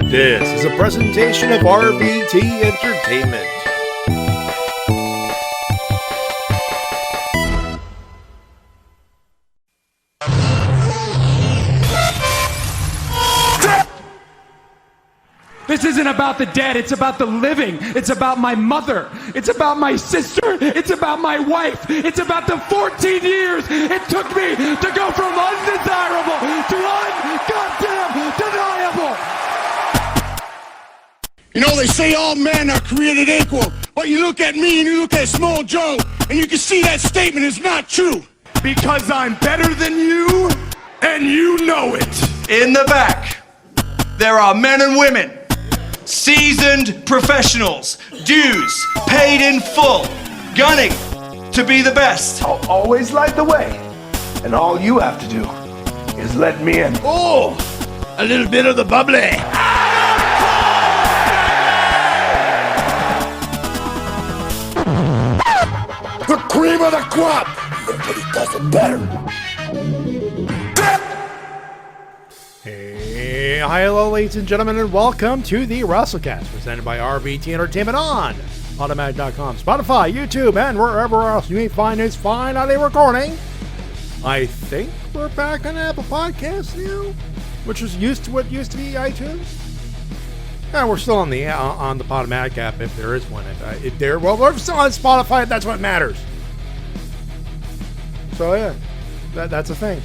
This is a presentation of RVT Entertainment. This isn't about the dead, it's about the living. It's about my mother. It's about my sister. It's about my wife. It's about the 14 years it took me to go from undesirable to ungoddamn deniable. You know, they say all men are created equal, but you look at me and you look at Small Joe, and you can see that statement is not true. Because I'm better than you, and you know it. In the back, there are men and women, seasoned professionals, dues paid in full, gunning to be the best. I'll always light the way, and all you have to do is let me in. Oh, a little bit of the bubbly. The cream of the crop. Nobody does it better. Hey, hello, ladies and gentlemen, and welcome to the Wrestle-Cast, presented by RVT Entertainment on automatic.com, Spotify, YouTube, and wherever else you may find this fine audio recording. I think we're back on Apple Podcasts now, which was used to be iTunes. And we're still on the Podomatic app if there is one. Well, we're still on Spotify. That's what matters. So yeah, that's a thing.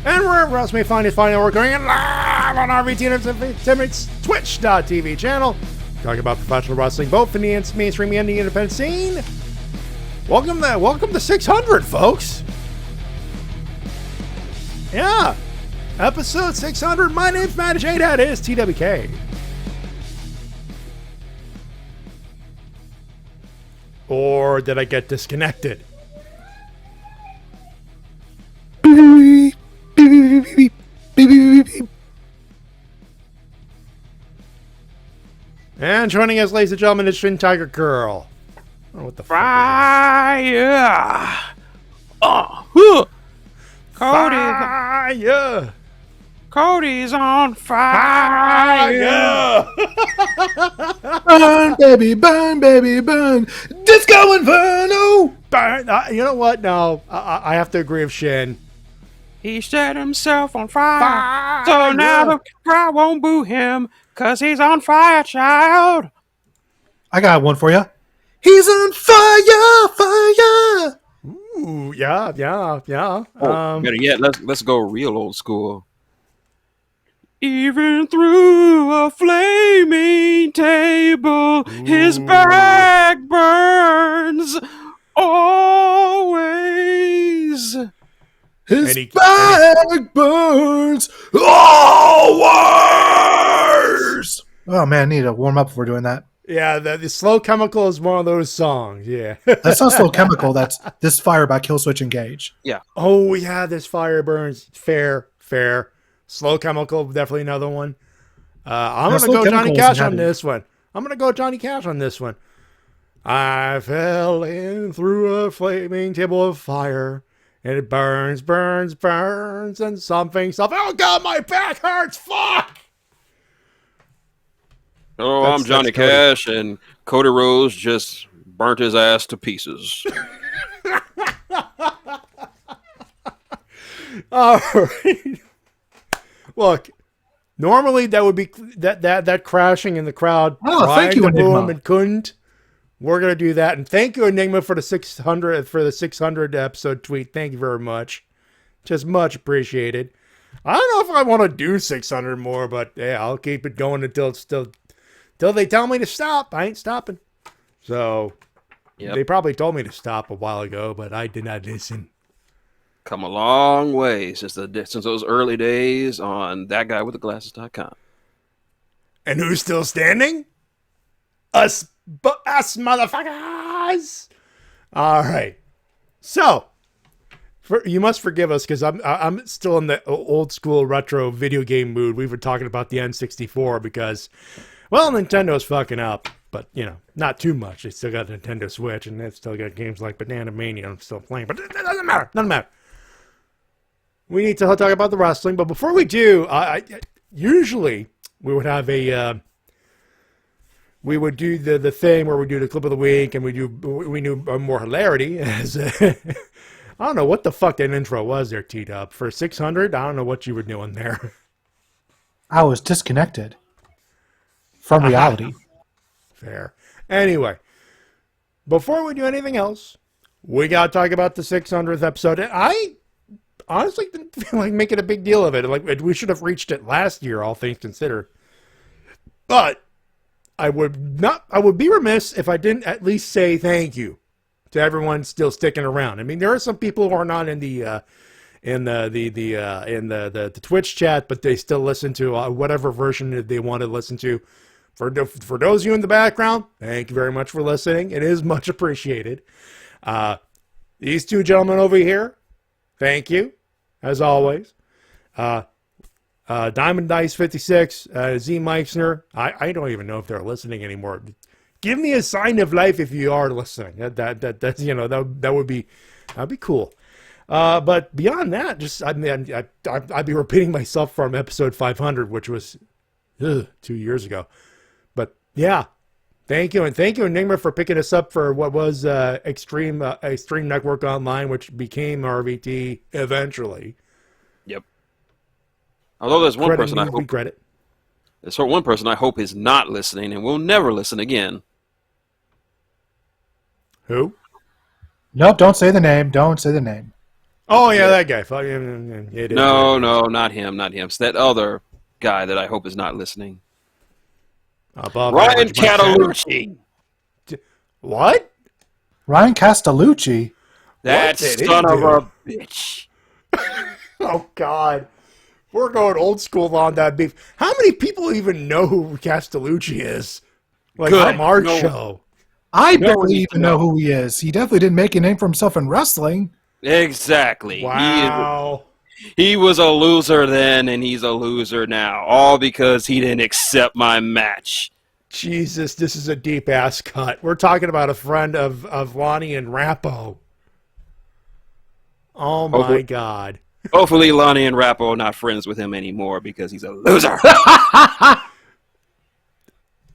And wherever else you may find it, we're going live on RVT Entertainment's Twitch.tv channel. Talking about professional wrestling, both in the mainstream and the independent scene. Welcome to 600, folks. Yeah. Episode 600. My name's Matty J. That is TWK. Or did I get disconnected? And joining us, ladies and gentlemen, is Shintigercurl. Oh, what the Fire! Fire! Cody's on fire! Burn, baby, burn. Disco Inferno! Burn. You know what? No, I have to agree with Shin. He set himself on fire, so now the crowd won't boo him, cause he's on fire, child. I got one for you. He's on fire! Ooh, yeah. Better yet, let's go real old school. Even through a flaming table, his back burns always. His back burns always! Oh man, I need to warm up before doing that. Yeah, the Slow Chemical is one of those songs, yeah. That's not Slow Chemical, that's This Fire by Killswitch Engage. Yeah. Oh, yeah, This Fire Burns. Fair. Slow Chemical, definitely another one. I'm going to go Johnny Cash on this one. I fell in through a flaming table of fire, and it burns, and something. Oh, God, my back hurts. Fuck! Oh, I'm Johnny Cash, and Cody Rhodes just burnt his ass to pieces. All right. Look, normally that would be that crashing in the crowd. Oh, thank you, Enigma. And couldn't. We're gonna do that, and thank you, Enigma, for the 600 episode tweet. Thank you very much. Just much appreciated. I don't know if I want to do 600 more, but yeah, I'll keep it going until they tell me to stop. I ain't stopping. So They probably told me to stop a while ago, but I did not listen. Come a long way since those early days on thatguywiththeglasses.com. And who's still standing? Us motherfuckers. All right. So, you must forgive us because I'm still in the old school retro video game mood. We were talking about the N64 because, well, Nintendo's fucking up, but not too much. They still got a Nintendo Switch and they've still got games like Banana Mania I'm still playing, but it doesn't matter. We need to talk about the wrestling, but before we do, usually we would have a we would do the thing where we do the clip of the week, and we do more hilarity. As I don't know what the fuck that intro was there, T-Dub. For 600, I don't know what you were doing there. I was disconnected from reality. Fair. Anyway, before we do anything else, we got to talk about the 600th episode. I honestly didn't feel like making a big deal of it. Like, we should have reached it last year, all things considered. But I would be remiss if I didn't at least say thank you to everyone still sticking around. I mean, there are some people who are not in the Twitch chat, but they still listen to whatever version they want to listen to. For those of you in the background, thank you very much for listening. It is much appreciated. These two gentlemen over here, thank you, as always. Diamond Dice 56, Z Meixner. I don't even know if they're listening anymore. Give me a sign of life if you are listening. That's that would be cool. But beyond that, just I'd be repeating myself from episode 500, which was 2 years ago. But yeah, thank you, and thank you, Enigma, for picking us up for what was Extreme Network Online, which became RVT eventually. Yep. Although there's one person I hope is not listening and will never listen again. Who? No, don't say the name. Don't say the name. Oh yeah, that guy. No, not him. Not him. It's that other guy that I hope is not listening. Ryan Catalucci. What? Ryan Castellucci? That son of a bitch. Oh God. We're going old school on that beef. How many people even know who Castellucci is? Like, from our show. I barely even know who he is. He definitely didn't make a name for himself in wrestling. Exactly. Wow. He was a loser then, and he's a loser now. All because he didn't accept my match. Jesus, this is a deep-ass cut. We're talking about a friend of Lonnie and Rappo. Oh, my God. Hopefully Lonnie and Rappo are not friends with him anymore because he's a loser.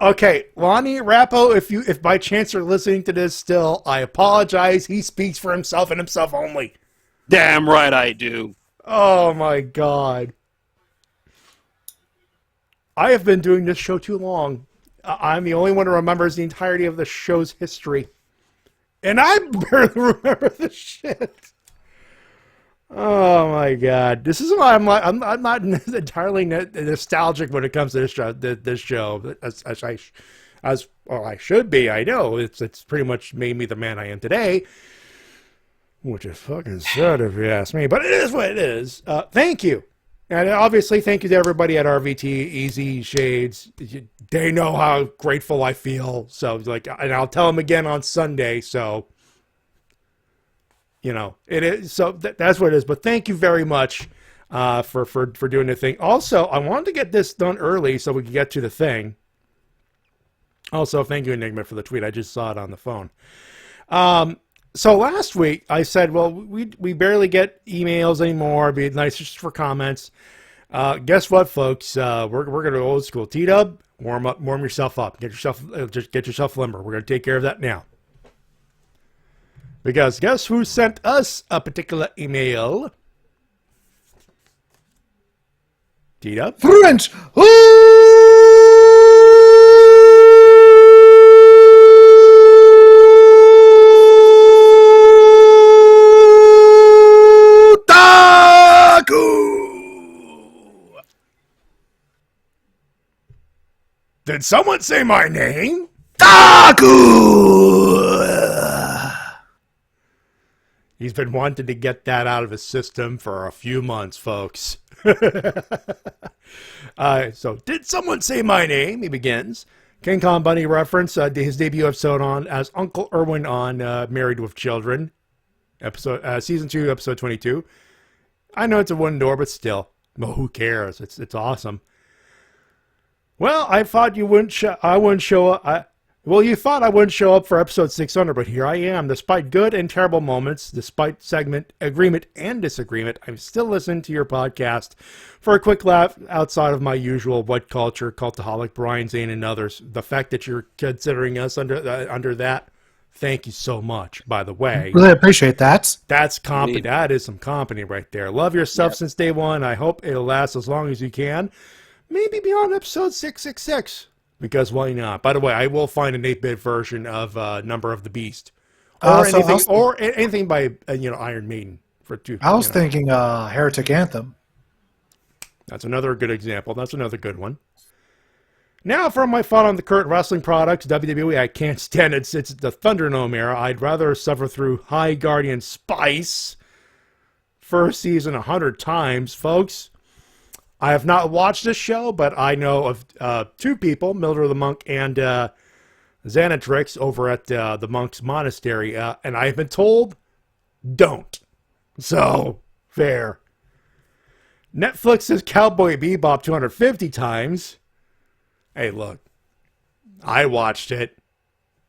Okay, Lonnie Rappo, if by chance you're listening to this still, I apologize. He speaks for himself and himself only. Damn right I do. Oh my God. I have been doing this show too long. I'm the only one who remembers the entirety of the show's history. And I barely remember the shit. Oh my God! This is why I'm not entirely nostalgic when it comes to this show. As well, I should be. I know it's pretty much made me the man I am today, which is fucking sad if you ask me. But it is what it is. Thank you, and obviously thank you to everybody at RVT, Easy Shades. They know how grateful I feel. So and I'll tell them again on Sunday. So. It is, so that's what it is. But thank you very much for doing the thing. Also, I wanted to get this done early so we could get to the thing. Also, thank you, Enigma, for the tweet. I just saw it on the phone. So last week, I said, well, we barely get emails anymore. It'd be nice just for comments. Guess what, folks? We're going to old school. T-Dub, warm yourself up. Get yourself limber. We're going to take care of that now. Because guess who sent us a particular email? T-Dub? French! Did someone say my name? He's been wanting to get that out of his system for a few months, folks. So, did someone say my name? He begins. King Kong Bunny reference his debut episode on as Uncle Irwin on Married with Children, season 2, episode 22. I know it's a one door, but still, well, who cares? It's awesome. Well, I thought you wouldn't. I wouldn't show up. Well, you thought I wouldn't show up for episode 600, but here I am. Despite good and terrible moments, despite segment agreement and disagreement, I'm still listening to your podcast for a quick laugh outside of my usual What Culture, Cultaholic, Brian Zane, and others. The fact that you're considering us under that, thank you so much, by the way. Really appreciate that. That's company. That is some company right there. Love your stuff since day one. I hope it'll last as long as you can. Maybe beyond episode 666. Because why not? By the way, I will find an 8-bit version of Number of the Beast, or anything by Iron Maiden for two. I was thinking Heretic Anthem. That's another good example. That's another good one. Now for my thought on the current wrestling products, WWE. I can't stand it. It's the Thunderdome era. I'd rather suffer through High Guardian Spice first season 100 times, folks. I have not watched this show, but I know of two people, Mildred the Monk and Xanatrix over at the Monk's Monastery, and I have been told, don't. So, fair. Netflix's Cowboy Bebop 250 times. Hey, look, I watched it.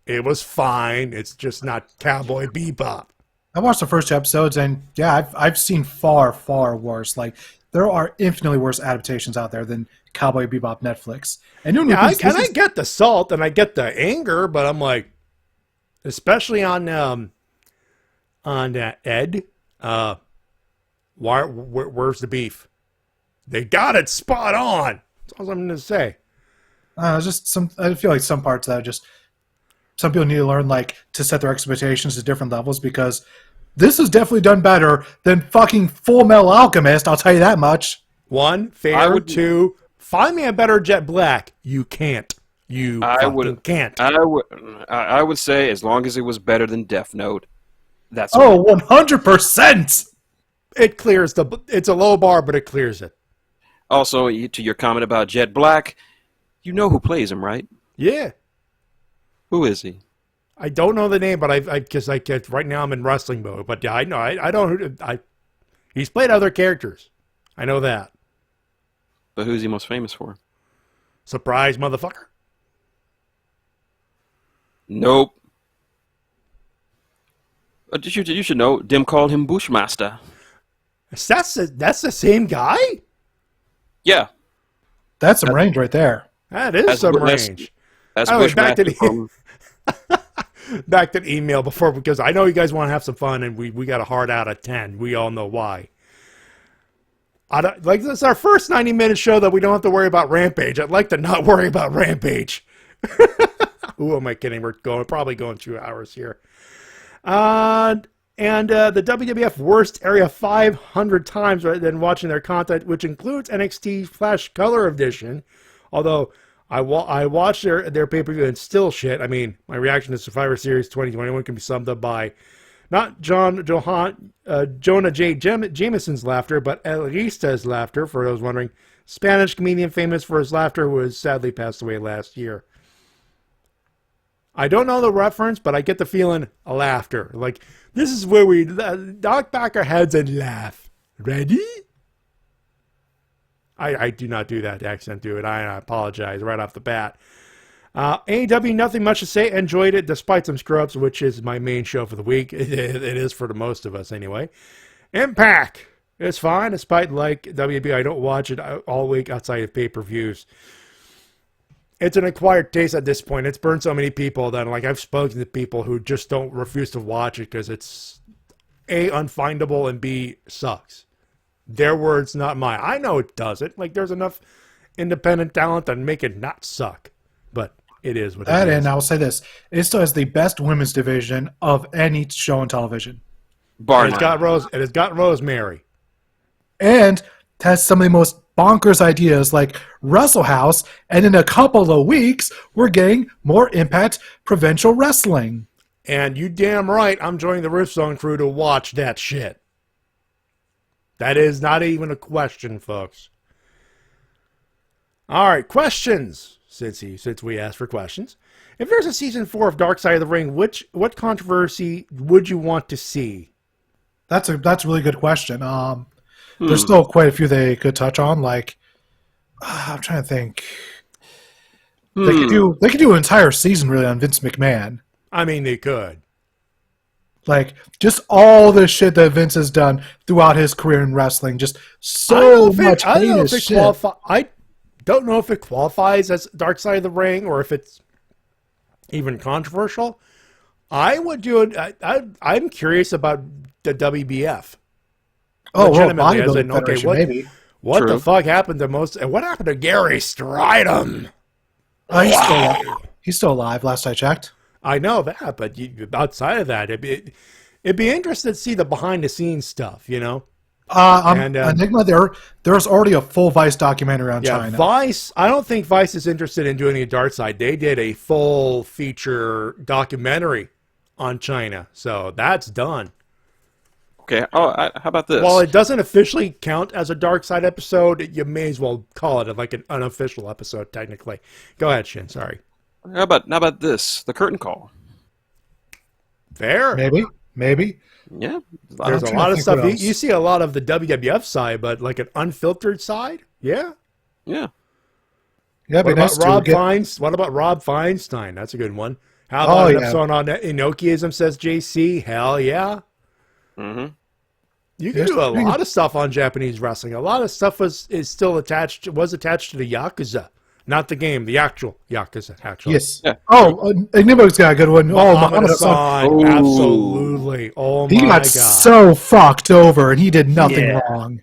It was fine. It's just not Cowboy Bebop. I watched the first 2 episodes, and yeah, I've seen far, far worse. Like, there are infinitely worse adaptations out there than Cowboy Bebop Netflix. And I get the salt and I get the anger, but I'm like, especially on Ed, where's the beef? They got it spot on. That's all I'm going to say. I feel like some parts that some people need to learn, like, to set their expectations to different levels, because this is definitely done better than fucking Full Metal Alchemist, I'll tell you that much. 1, fair. 2, find me a better Jet Black. You can't. Can't. I would say as long as it was better than Death Note, that's 100%. It clears it's a low bar, but it clears it. Also, to your comment about Jet Black, you know who plays him, right? Yeah. Who is he? I don't know the name, but right now I'm in wrestling mode. But yeah, I know. I don't. He's played other characters. I know that. But who's he most famous for? Surprise, motherfucker. Nope. You should know. Dim called him Bushmaster. That's the same guy? Yeah. That's some range right there. That is some range. That's Bushmaster from... Back to the email before, because I know you guys want to have some fun, and we got a hard out of 10. We all know why. This is our first 90-minute show that we don't have to worry about Rampage. I'd like to not worry about Rampage. Who am I kidding? We're probably going 2 hours here. And the WWF worst area 500 times rather than watching their content, which includes NXT Flash Color Edition. Although I watched their pay-per-view and still shit. I mean, my reaction to Survivor Series 2021 can be summed up by not Jonah J. Jameson's laughter, but Elista's laughter, for those wondering. Spanish comedian famous for his laughter who has sadly passed away last year. I don't know the reference, but I get the feeling a laughter. Like, this is where we knock back our heads and laugh. Ready? I do not do that accent, do it. I apologize right off the bat. AEW, nothing much to say. Enjoyed it despite some screw-ups, which is my main show for the week. It is for the most of us anyway. Impact is fine, despite like WB. I don't watch it all week outside of pay-per-views. It's an acquired taste at this point. It's burned so many people that I've spoken to people who just don't refuse to watch it because it's A, unfindable, and B, sucks. Their words, not mine. I know it doesn't. There's enough independent talent to make it not suck. But it is what it is. And I will say this. It still has the best women's division of any show on television. It's got Rosemary. And it has some of the most bonkers ideas like Wrestle House. And in a couple of weeks, we're getting more Impact Provincial Wrestling. And you damn right, I'm joining the Rift Zone crew to watch that shit. That is not even a question, folks. All right, questions. Since we asked for questions, if there's a season 4 of Dark Side of the Ring, what controversy would you want to see? That's a really good question. There's still quite a few they could touch on. I'm trying to think. They could do an entire season really on Vince McMahon. I mean, they could. Like, just all the shit that Vince has done throughout his career in wrestling. Just so much heinous shit. I don't know if it qualifies as Dark Side of the Ring or if it's even controversial. I would do it. I'm curious about the WBF. Oh, well, Legitimately, as in, Federation, maybe. What the fuck happened to most? And what happened to Gary Stridham? He's still alive, last I checked. I know that, but outside of that, it'd be interesting to see the behind the scenes stuff, you know. Enigma, there's already a full Vice documentary on China. Vice. I don't think Vice is interested in doing a Dark Side. They did a full feature documentary on China, so that's done. Okay. How about this? While it doesn't officially count as a Dark Side episode, you may as well call it like an unofficial episode, technically. Go ahead, Shin. Sorry. How about this? The curtain call. Fair. Maybe. Yeah. There's a lot of stuff. You see a lot of the WWF side, but like an unfiltered side? Yeah. Yeah. Yeah, what about Rob Feinstein? What about Rob Feinstein? That's a good one. How about an episode on Enochiism, says JC? Hell yeah. Mm-hmm. You can do a lot of stuff on Japanese wrestling. A lot of stuff was attached to the Yakuza. Not the game, the actual Yakuza, actually. Yes. Yeah. Oh, Enigma's got a good one. Muhammad-san, absolutely. Oh, my God. He got so fucked over, and he did nothing wrong.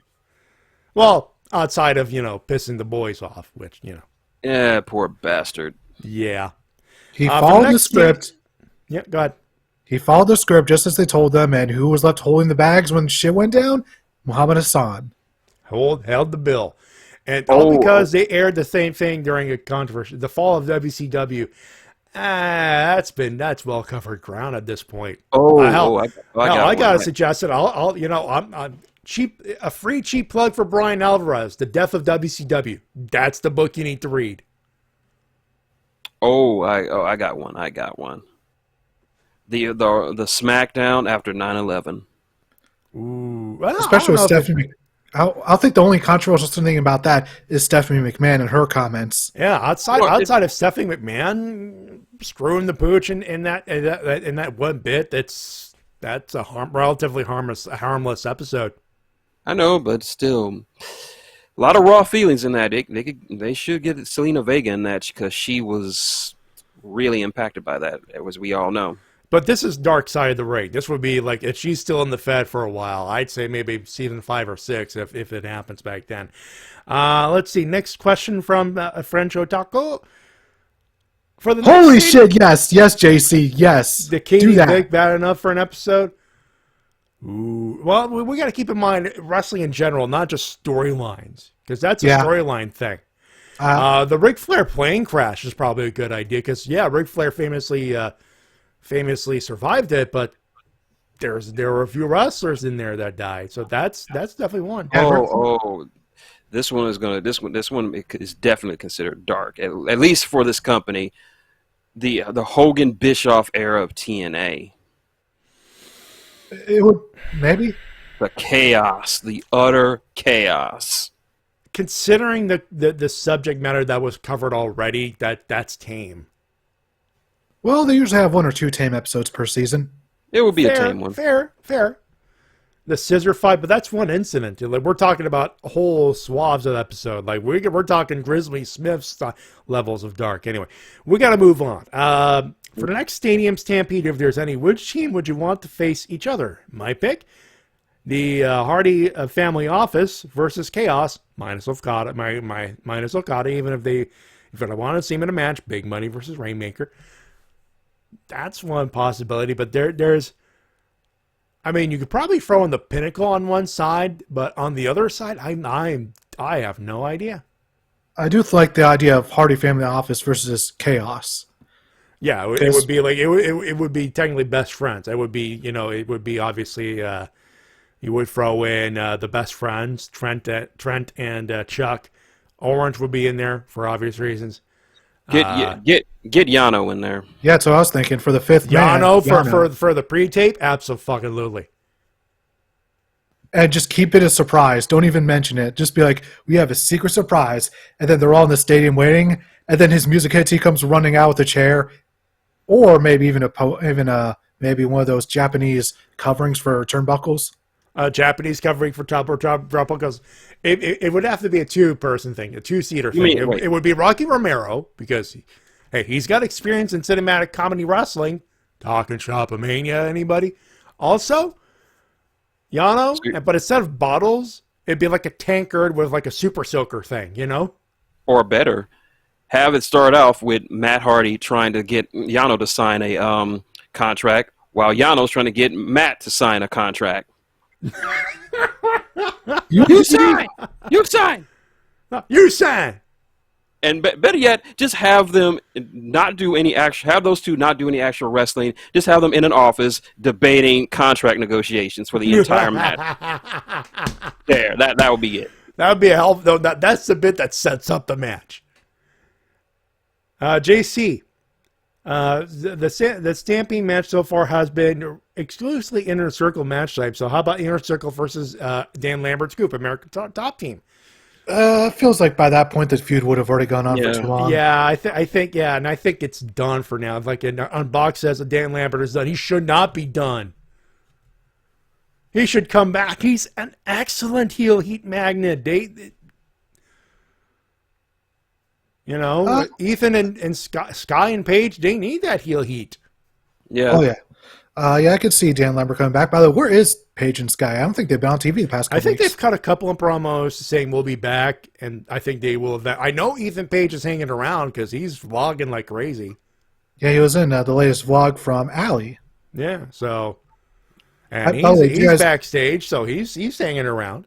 Well, outside of, pissing the boys off, which, Yeah, poor bastard. Yeah. He followed the script. Yeah, go ahead. He followed the script just as they told them, and who was left holding the bags when shit went down? Muhammad Hassan. Held the bill. And all because they aired the same thing during a controversy, the fall of WCW. That's well covered ground at this point. I gotta suggest it. I'm cheap. A free cheap plug for Brian Alvarez, The Death of WCW. That's the book you need to read. I got one. The SmackDown after 9/11. Ooh, especially with Stephanie. I think the only controversial thing about that is Stephanie McMahon and her comments. Yeah, outside of Stephanie McMahon screwing the pooch in that one bit, that's a relatively harmless episode. I know, but still, a lot of raw feelings in that. They should get Selena Vega in that because she was really impacted by that, as we all know. But this is Dark Side of the Ring. This would be like, if she's still in the Fed for a while, I'd say maybe season 5 or 6 if it happens back then. Let's see. Next question from French Otaku. For the Holy shit, yes, JC, yes. The Katie Vick bad enough for an episode? Ooh. Well, we got to keep in mind wrestling in general, not just storylines, because that's a storyline thing. The Ric Flair plane crash is probably a good idea, because, Ric Flair famously survived it, but there were a few wrestlers in there that died, so that's definitely one. This one is definitely considered dark, at least for this company. The Hogan Bischoff era of TNA. It would maybe the chaos, the utter chaos. Considering the subject matter that was covered already, that's tame. Well, they usually have 1 or 2 tame episodes per season. It would be a tame one. Fair. The scissor fight, but that's one incident. Like, we're talking about whole swaths of the episode. Like, we're talking Grizzly Smith levels of dark. Anyway, we got to move on. For the next Stadium Stampede, if there's any, which team would you want to face each other? My pick, the Hardy Family Office versus Chaos, minus Okada. Minus Okada, even if I want to see him in a match, Big Money versus Rainmaker. That's one possibility, but there's, I mean, you could probably throw in the Pinnacle on one side, but on the other side, I have no idea. I do like the idea of Hardy Family Office versus Chaos. Yeah, it would be like it would be technically best friends. It would be it would be obviously you would throw in the best friends, Trent and Chuck. Orange would be in there for obvious reasons. Get Yano in there. Yeah, that's what I was thinking for the 5th man. Yano for the pre-tape, absolutely. And just keep it a surprise. Don't even mention it. Just be like, we have a secret surprise. And then they're all in the stadium waiting. And then his music hits. He comes running out with a chair. Or maybe even maybe one of those Japanese coverings for turnbuckles. Japanese covering for turnbuckles. It would have to be a two-person thing, a two-seater thing. It would be Rocky Romero because, hey, he's got experience in cinematic comedy wrestling. Talking Shop-A-Mania, anybody? Also, Yano, but instead of bottles, it'd be like a tankard with like a super soaker thing, you know? Or better, have it start off with Matt Hardy trying to get Yano to sign a contract while Yano's trying to get Matt to sign a contract. You sign! You sign! You sign! And better yet, just have them not do any have those two not do any actual wrestling. Just have them in an office debating contract negotiations for the entire match. There, that would be it. That would be a hell. No, that's the bit that sets up the match. JC, the stamping match so far has been exclusively Inner Circle match type. So how about Inner Circle versus Dan Lambert's group, American Top Team? Feels like by that point the feud would have already gone on for too long. Yeah, I think and I think it's done for now. Like on Box says, Dan Lambert is done. He should not be done. He should come back. He's an excellent heel heat magnet. Ethan and Sky and Paige, they need that heel heat. Yeah. Oh yeah. I could see Dan Lambert coming back. By the way, where is Paige and Sky? I don't think they've been on TV the past couple weeks. I think they've cut a couple of promos saying we'll be back, and I think they will. I know Ethan Page is hanging around because he's vlogging like crazy. Yeah, he was in the latest vlog from Allie. Yeah, so... And he's backstage, so he's hanging around.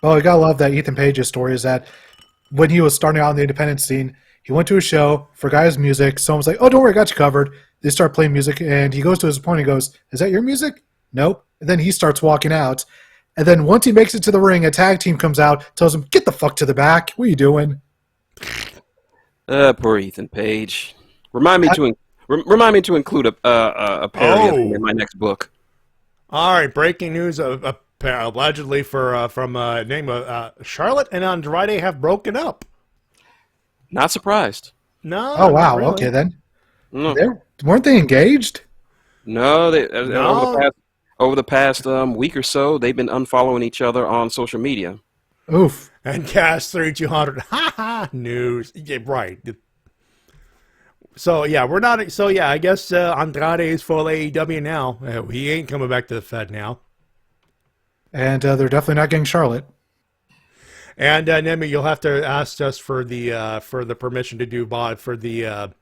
Well, you gotta love that Ethan Page's story is that when he was starting out in the independent scene, he went to a show, forgot his music. Someone's like, "Oh, don't worry, I got you covered." They start playing music, and he goes to his opponent and goes, "Is that your music?" "Nope." And then he starts walking out. And then once he makes it to the ring, a tag team comes out, tells him, "Get the fuck to the back. What are you doing?" Poor Ethan Page. Remind me to include a parody in my next book. All right, breaking news allegedly from name of Charlotte and Andrade have broken up. Not surprised. No. Oh wow. Really. Okay then. No. Weren't they engaged? No. Over the past week or so, they've been unfollowing each other on social media. Oof. And Cast 3200. Ha news. Yeah, right. So yeah, we're not. So yeah, I guess Andrade is full AEW now. He ain't coming back to the Fed now. And they're definitely not getting Charlotte. And Nemi, you'll have to ask us for the permission to do bot for the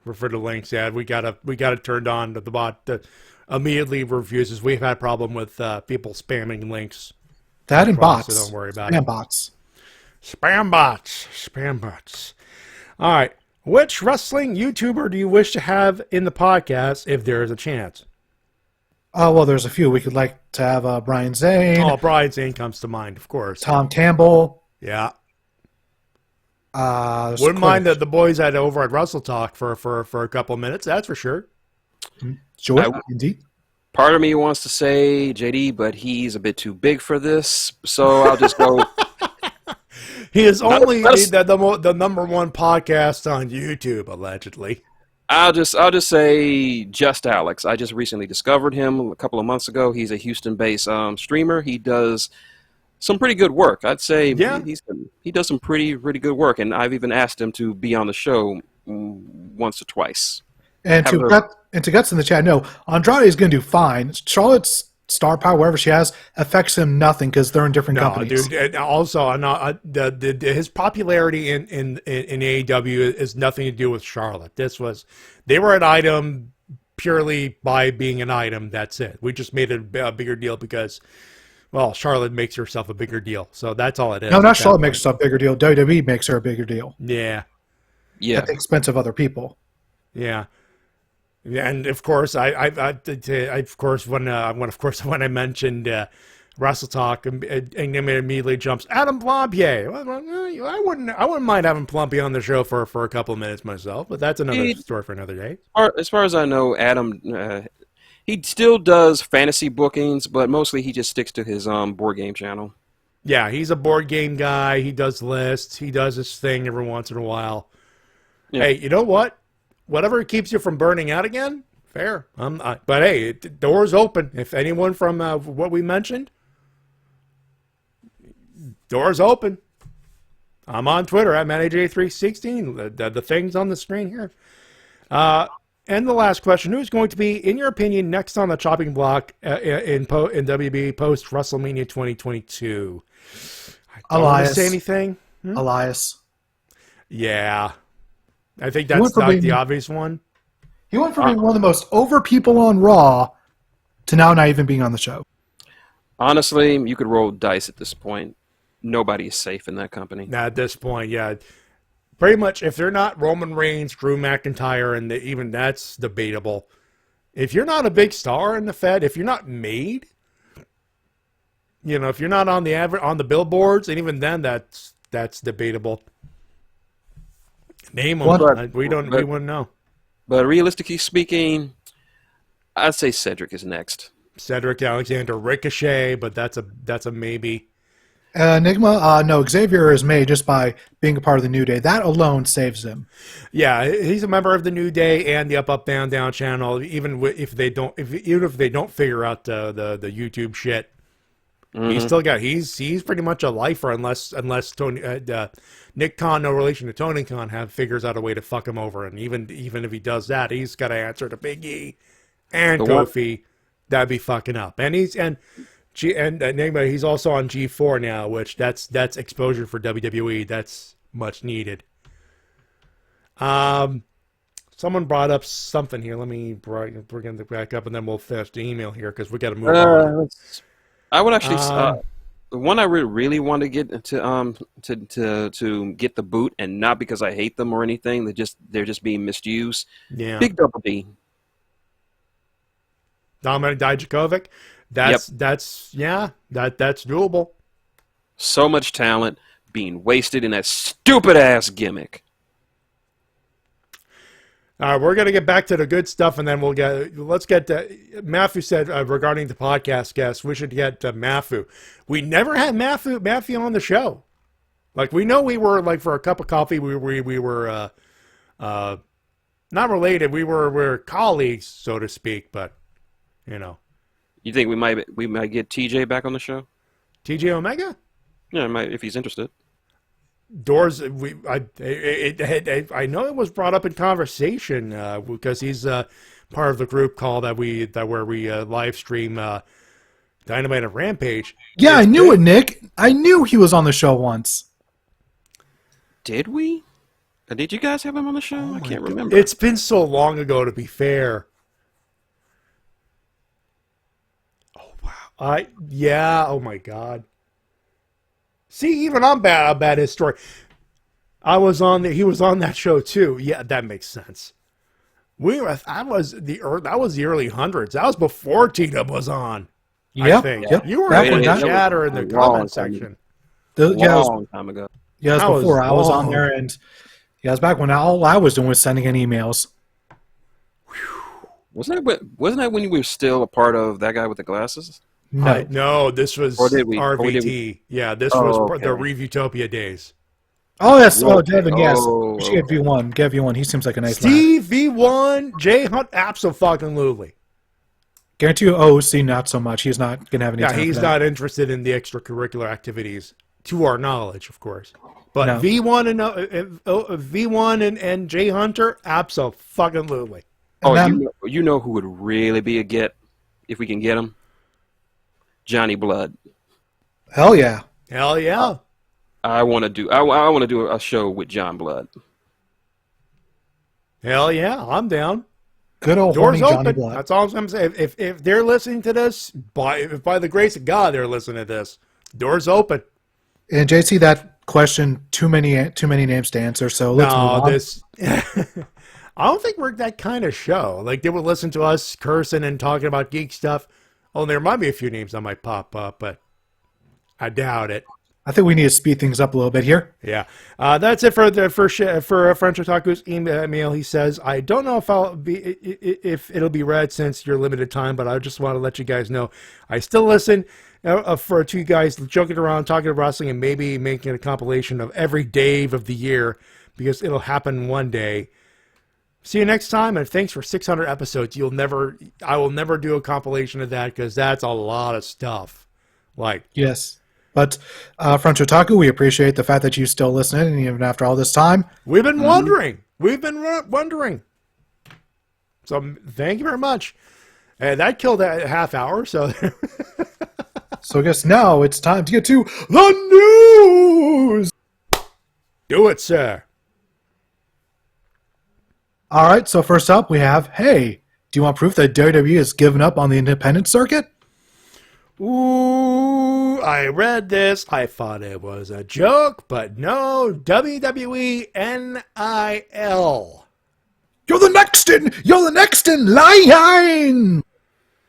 links. Yeah, we got it turned on. The bot immediately refuses. We've had problem with people spamming links. That and bots. So don't worry about it. Bots. Spam bots. All right. Which wrestling YouTuber do you wish to have in the podcast if there is a chance? Well, there's a few. We could like to have Brian Zane. Oh, Brian Zane comes to mind, of course. Tom Campbell. Yeah. Wouldn't mind the boys over at Wrestle Talk for a couple of minutes, that's for sure. Sure, indeed. Part of me wants to say JD, but he's a bit too big for this, so I'll just go... He is only the number one podcast on YouTube, allegedly. I'll just say Just Alex. I just recently discovered him a couple of months ago. He's a Houston-based streamer. He does some pretty good work. I'd say he does some pretty good work, and I've even asked him to be on the show once or twice. And to Guts in the chat, no, Andrade is going to do fine. Charlotte's star power, wherever she has, affects him nothing because they're in different companies. Dude, also, his popularity in AEW is nothing to do with Charlotte. They were an item purely by being an item. That's it. We just made it a bigger deal because, well, Charlotte makes herself a bigger deal. So that's all it is. No, not Charlotte makes herself a bigger deal. WWE makes her a bigger deal. Yeah. At the expense of other people. Yeah. And of course, when I mentioned Wrestle Talk, and immediately jumps Adam Plumpier. I wouldn't mind having Plumpy on the show for a couple of minutes myself, but that's another story for another day. As far as I know, Adam He still does fantasy bookings, but mostly he just sticks to his board game channel. Yeah, he's a board game guy. He does lists. He does his thing every once in a while. Yeah. Hey, you know what? Whatever keeps you from burning out again, fair. But hey, the door's open. If anyone from what we mentioned, door's open. I'm on Twitter at MattyJ316. The thing's on the screen here. And the last question, who's going to be, in your opinion, next on the chopping block in WB post WrestleMania 2022? I don't want to say anything. Elias. Yeah. I think that's not the obvious one. He went from being one of the most over people on Raw to now not even being on the show. Honestly, you could roll dice at this point. Nobody is safe in that company. At this point, yeah. Pretty much, if they're not Roman Reigns, Drew McIntyre, and even that's debatable. If you're not a big star in the Fed, if you're not made, if you're not on the billboards, and even then, that's debatable. Name them. We wouldn't know. But realistically speaking, I'd say Cedric is next. Cedric Alexander, Ricochet, but that's a maybe. Enigma, no, Xavier is made just by being a part of the New Day. That alone saves him. Yeah, he's a member of the New Day and the Up Down Down channel. Even if they don't figure out the YouTube shit, he's still got he's pretty much a lifer unless Tony Nick Khan, no relation to Tony Khan, figures out a way to fuck him over. And even if he does that, he's got to answer to Big E and Kofi. That'd be fucking up. And he's also on G4 now, which that's exposure for WWE. That's much needed. Someone brought up something here. Let me bring it back up, and then we'll finish the email here because we got to move on. I would actually the one I really want to get to get the boot, and not because I hate them or anything. They're just being misused. Yeah. Big Double D. Dominik Dijakovic. That's doable. So much talent being wasted in that stupid ass gimmick. All right, we're gonna get back to the good stuff, and then let's get to Matthew said regarding the podcast guest. We should get to Matthew. We never had Matthew on the show. Like, we know we were like for a cup of coffee. We were not related. We're colleagues, so to speak. But You think we might get TJ back on the show? TJ Omega? Yeah, if he's interested. Doors. I know it was brought up in conversation because he's part of the group call where we live stream Dynamite and Rampage. Yeah, I knew it, Nick. I knew he was on the show once. Did we? Did you guys have him on the show? I can't remember. It's been so long ago, to be fair. Oh my God. See, even I'm bad about his story. He was on that show too. Yeah, that makes sense. That was the early hundreds. That was before T-Dub was on. Yeah, I think. Yep. You were in the chat or in the comment section. Long time ago. Yeah, it was before. I was on there, and it was back when all I was doing was sending in emails. Wasn't that when you were still a part of that guy with the glasses? No, this was RVT. Yeah, this was okay. the Reviewtopia days. Oh, yes. Oh, Devin, yes. We should get V1. Get V1. He seems like a nice guy. Steve, V1, Jay Hunt, absolutely. Guarantee you OC not so much. He's not going to have any time he's for that. not interested in the extracurricular activities, to our knowledge, of course. But No. V1 and Jay Hunter, absolutely. You know who would really be a get if we can get him? Johnny Blood. Hell yeah. Hell yeah. I want to do a show with John Blood. Hell yeah, I'm down. Good old Doors horny open. Johnny Blood. That's all I'm going to say. If they're listening to this, by the grace of God, they're listening to this. Doors open. And JC, that question, too many names to answer, so let's move on. I don't think we're that kind of show. Like, they would listen to us cursing and talking about geek stuff. Oh, there might be a few names that might pop up, but I doubt it. I think we need to speed things up a little bit here. Yeah, that's it for French Otaku's email. He says, "I don't know if it'll be read since your limited time, but I just want to let you guys know I still listen for two guys joking around, talking about wrestling, and maybe making a compilation of every Dave of the year because it'll happen one day." See you next time, and thanks for 600 episodes. I will never do a compilation of that because that's a lot of stuff. Yes. But French Otaku, we appreciate the fact that you still listening, and even after all this time. We've been wondering. We've been wondering. So thank you very much. And that killed that half hour. So I guess now it's time to get to the news. Do it, sir. All right, so first up we have, hey, do you want proof that WWE has given up on the independent circuit? Ooh, I read this. I thought it was a joke, but no, WWE NIL. You're the next in line!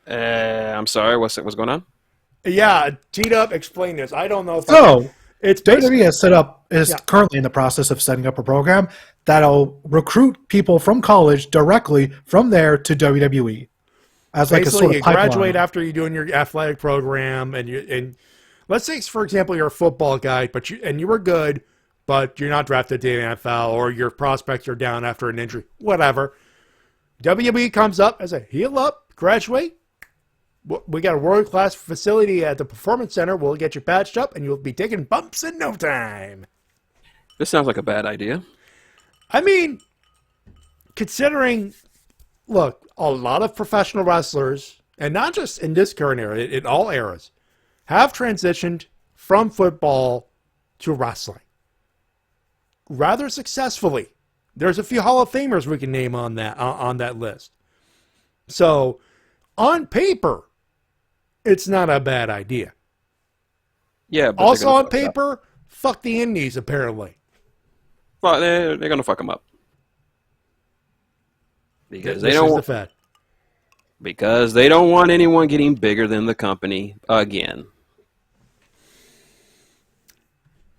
I'm sorry, what's going on? Yeah, T-Dub, explain this. I don't know if it's WWE is currently in the process of setting up a program that'll recruit people from college directly from there to WWE. As like basically, a sort of you pipeline. graduate after you're doing your athletic program, and let's say, for example, you're a football guy, but you were good, but you're not drafted to the NFL, or your prospects are down after an injury, whatever. WWE comes up as a heal up, graduate. We got a world-class facility at the Performance Center. We'll get you patched up, and you'll be taking bumps in no time. This sounds like a bad idea. I mean, considering, look, a lot of professional wrestlers, and not just in this current era, in all eras, have transitioned from football to wrestling. Rather successfully. There's a few Hall of Famers we can name on that list. So, on paper, it's not a bad idea. Yeah. But also on paper, fuck the Indies, apparently. Well, they're going to fuck them up. Because they don't want anyone getting bigger than the company again.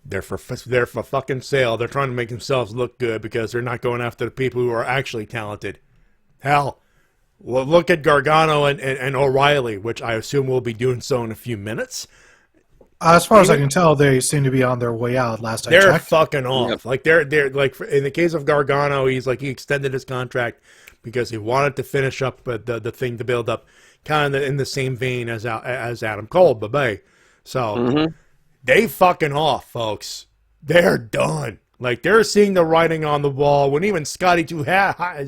They're for fucking sale. They're trying to make themselves look good because they're not going after the people who are actually talented. Hell, well, look at Gargano and O'Reilly, which I assume will be doing so in a few minutes. As far as I can tell, they seem to be on their way out. Last I checked, they're fucking off. Yep. Like they're like in the case of Gargano, he extended his contract because he wanted to finish up the thing to build up, kind of in the same vein as Adam Cole, bye. So they fucking off, folks. They're done. Like they're seeing the writing on the wall. When even Scotty Too Hattie,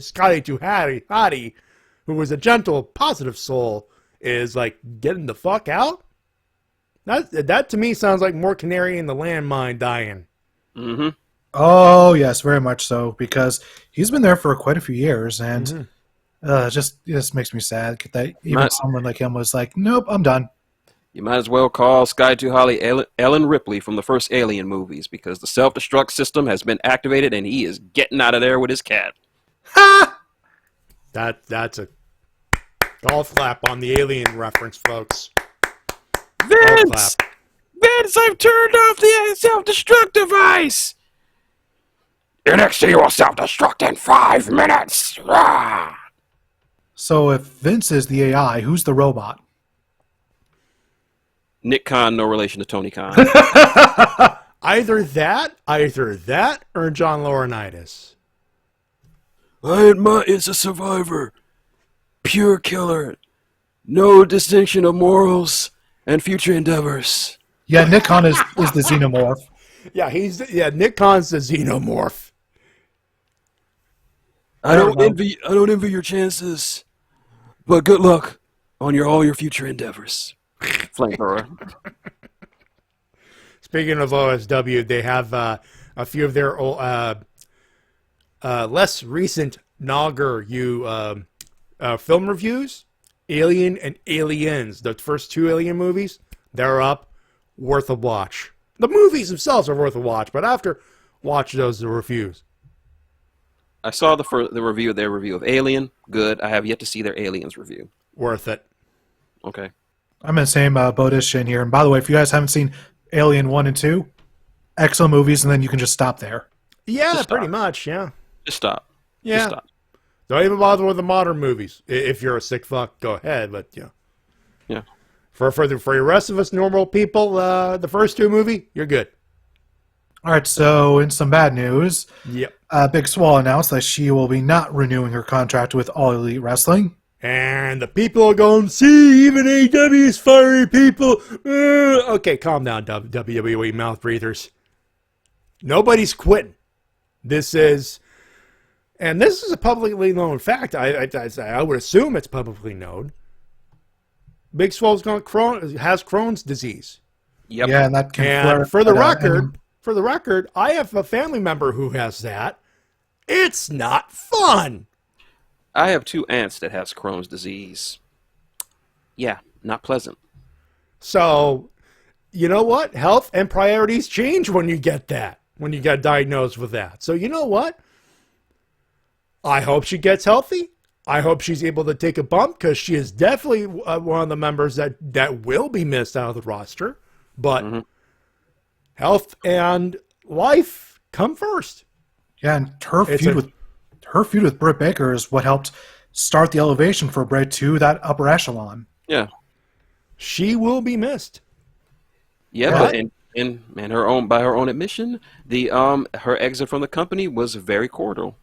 who was a gentle, positive soul, is like getting the fuck out. That to me sounds like more canary in the landmine dying. Mm-hmm. Oh yes, very much so, because he's been there for quite a few years, and just makes me sad that even someone like him was like, "Nope, I'm done." You might as well call Sky Too Holly Ellen Ripley from the first Alien movies, because the self-destruct system has been activated and he is getting out of there with his cat. Ha! That's a golf clap on the Alien reference, folks. Vince, I've turned off the self-destruct device. NXT will self-destruct in 5 minutes. Ah! So if Vince is the AI, who's the robot? Nick Khan, no relation to Tony Khan. Either that, or John Laurinaitis. It's a survivor. Pure killer. No distinction of morals and future endeavors. Yeah, Nick Khan is the xenomorph. Yeah, Nick Khan's the xenomorph. I don't envy your chances, but good luck on all your future endeavors. Flamethrower. Speaking of OSW, they have a few of their less recent Nogger film reviews. Alien and Aliens, the first 2 Alien movies, they're up, worth a watch. The movies themselves are worth a watch, but after watch the reviews. I saw their review of Alien. Good. I have yet to see their Aliens review. Worth it. Okay. I'm in the same boat as Shin here. And by the way, if you guys haven't seen Alien 1 and 2. Excellent movies, and then you can just stop there. Yeah, pretty much, yeah. Just stop. Yeah. Just stop. Don't even bother with the modern movies. If you're a sick fuck, go ahead, but yeah. Yeah. For the rest of us normal people, the first 2 movie, you're good. All right, so in some bad news, Yep. Big Swole announced that she will be not renewing her contract with All Elite Wrestling. And the people are going, see, even AEW is firing people. Okay, calm down, WWE mouth breathers. Nobody's quitting. This is a publicly known fact. I would assume it's publicly known. Big Swole's has Crohn's disease. Yep. Yeah, and that can And for the record, I have a family member who has that. It's not fun. I have 2 aunts that has Crohn's disease. Yeah, not pleasant. So, you know what? Health and priorities change when you get that, when you get diagnosed with that. So, you know what? I hope she gets healthy. I hope she's able to take a bump because she is definitely one of the members that will be missed out of the roster. But health and life come first. Yeah, and her feud with Britt Baker is what helped start the elevation for Britt to that upper echelon. Yeah. She will be missed. Yeah, but and by her own admission, her exit from the company was very cordial.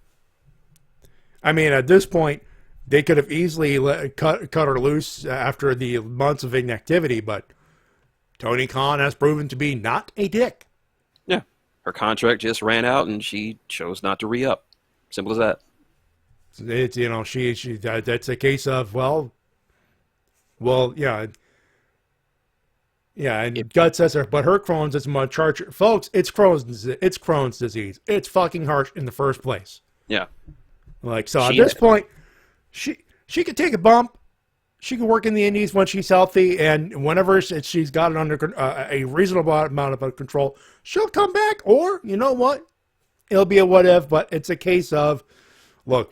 I mean, at this point, they could have easily cut her loose after the months of inactivity, but Tony Khan has proven to be not a dick. Yeah. Her contract just ran out, and she chose not to re-up. Simple as that. It's, you know, she that's a case of, well, yeah. Yeah, and Gut says her, but her Crohn's is much harsher. Folks, it's Crohn's disease. It's fucking harsh in the first place. Yeah. Like, so at this point, she could take a bump. She can work in the indies when she's healthy, and whenever she's got it under a reasonable amount of control, she'll come back. Or, you know what? It'll be a what if, but it's a case of, look,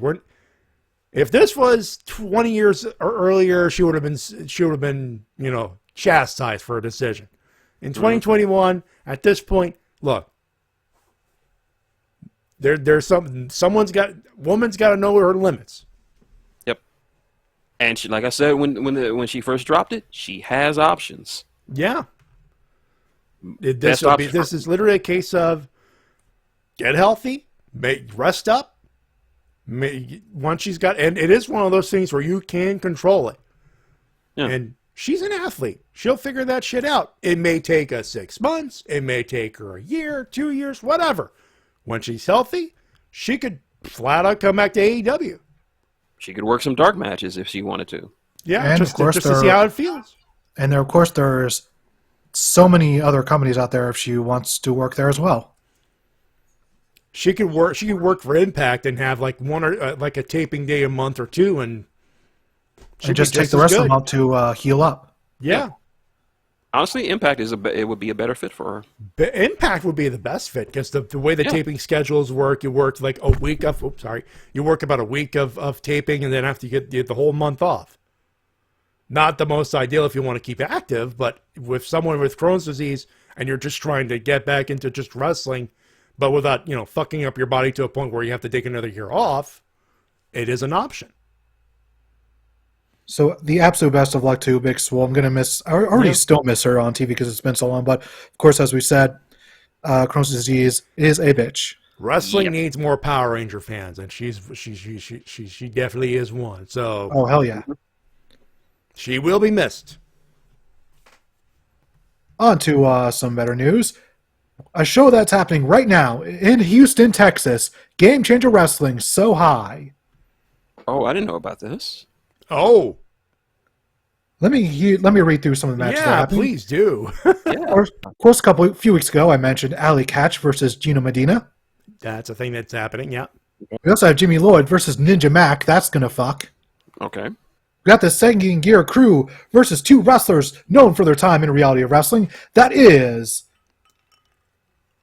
if this was 20 years earlier, she would have been, you know, chastised for a decision. In 2021, at this point, look, there's woman's got to know her limits. Yep. And she, like I said, when she first dropped it, she has options. Yeah. This is literally a case of get healthy, rest up. Once she's got, and it is one of those things where you can control it. Yeah. And she's an athlete. She'll figure that shit out. It may take us 6 months. It may take her a year, 2 years, whatever. When she's healthy, she could flat out come back to AEW. She could work some dark matches if she wanted to. Yeah, and just of course to see how it feels. And there, of course, there's so many other companies out there if she wants to work there as well. She could work for Impact and have like one or like a taping day a month or two, and just take the rest of them out to heal up. Yeah. Honestly, Impact it would be a better fit for her. Impact would be the best fit because the way the taping schedules work, you work like a week of. You work about a week of taping, and then after you get the whole month off. Not the most ideal if you want to keep active, but with someone with Crohn's disease and you're just trying to get back into just wrestling, but without fucking up your body to a point where you have to take another year off, it is an option. So the absolute best of luck to Big Swole. I'm going to miss. I already still miss her on TV because it's been so long. But of course, as we said, Crohn's disease is a bitch. Wrestling needs more Power Ranger fans, and she definitely is one. So oh hell yeah, she will be missed. On to some better news. A show that's happening right now in Houston, Texas. Game Changer Wrestling, So High. Oh, I didn't know about this. Oh. Let me read through some of the matches. Yeah, please do. Of course, a few weeks ago, I mentioned Ali Catch versus Gino Medina. That's a thing that's happening, yeah. We also have Jimmy Lloyd versus Ninja Mac. That's going to fuck. Okay. We got the Second Gear Crew versus 2 wrestlers known for their time in reality of wrestling. That is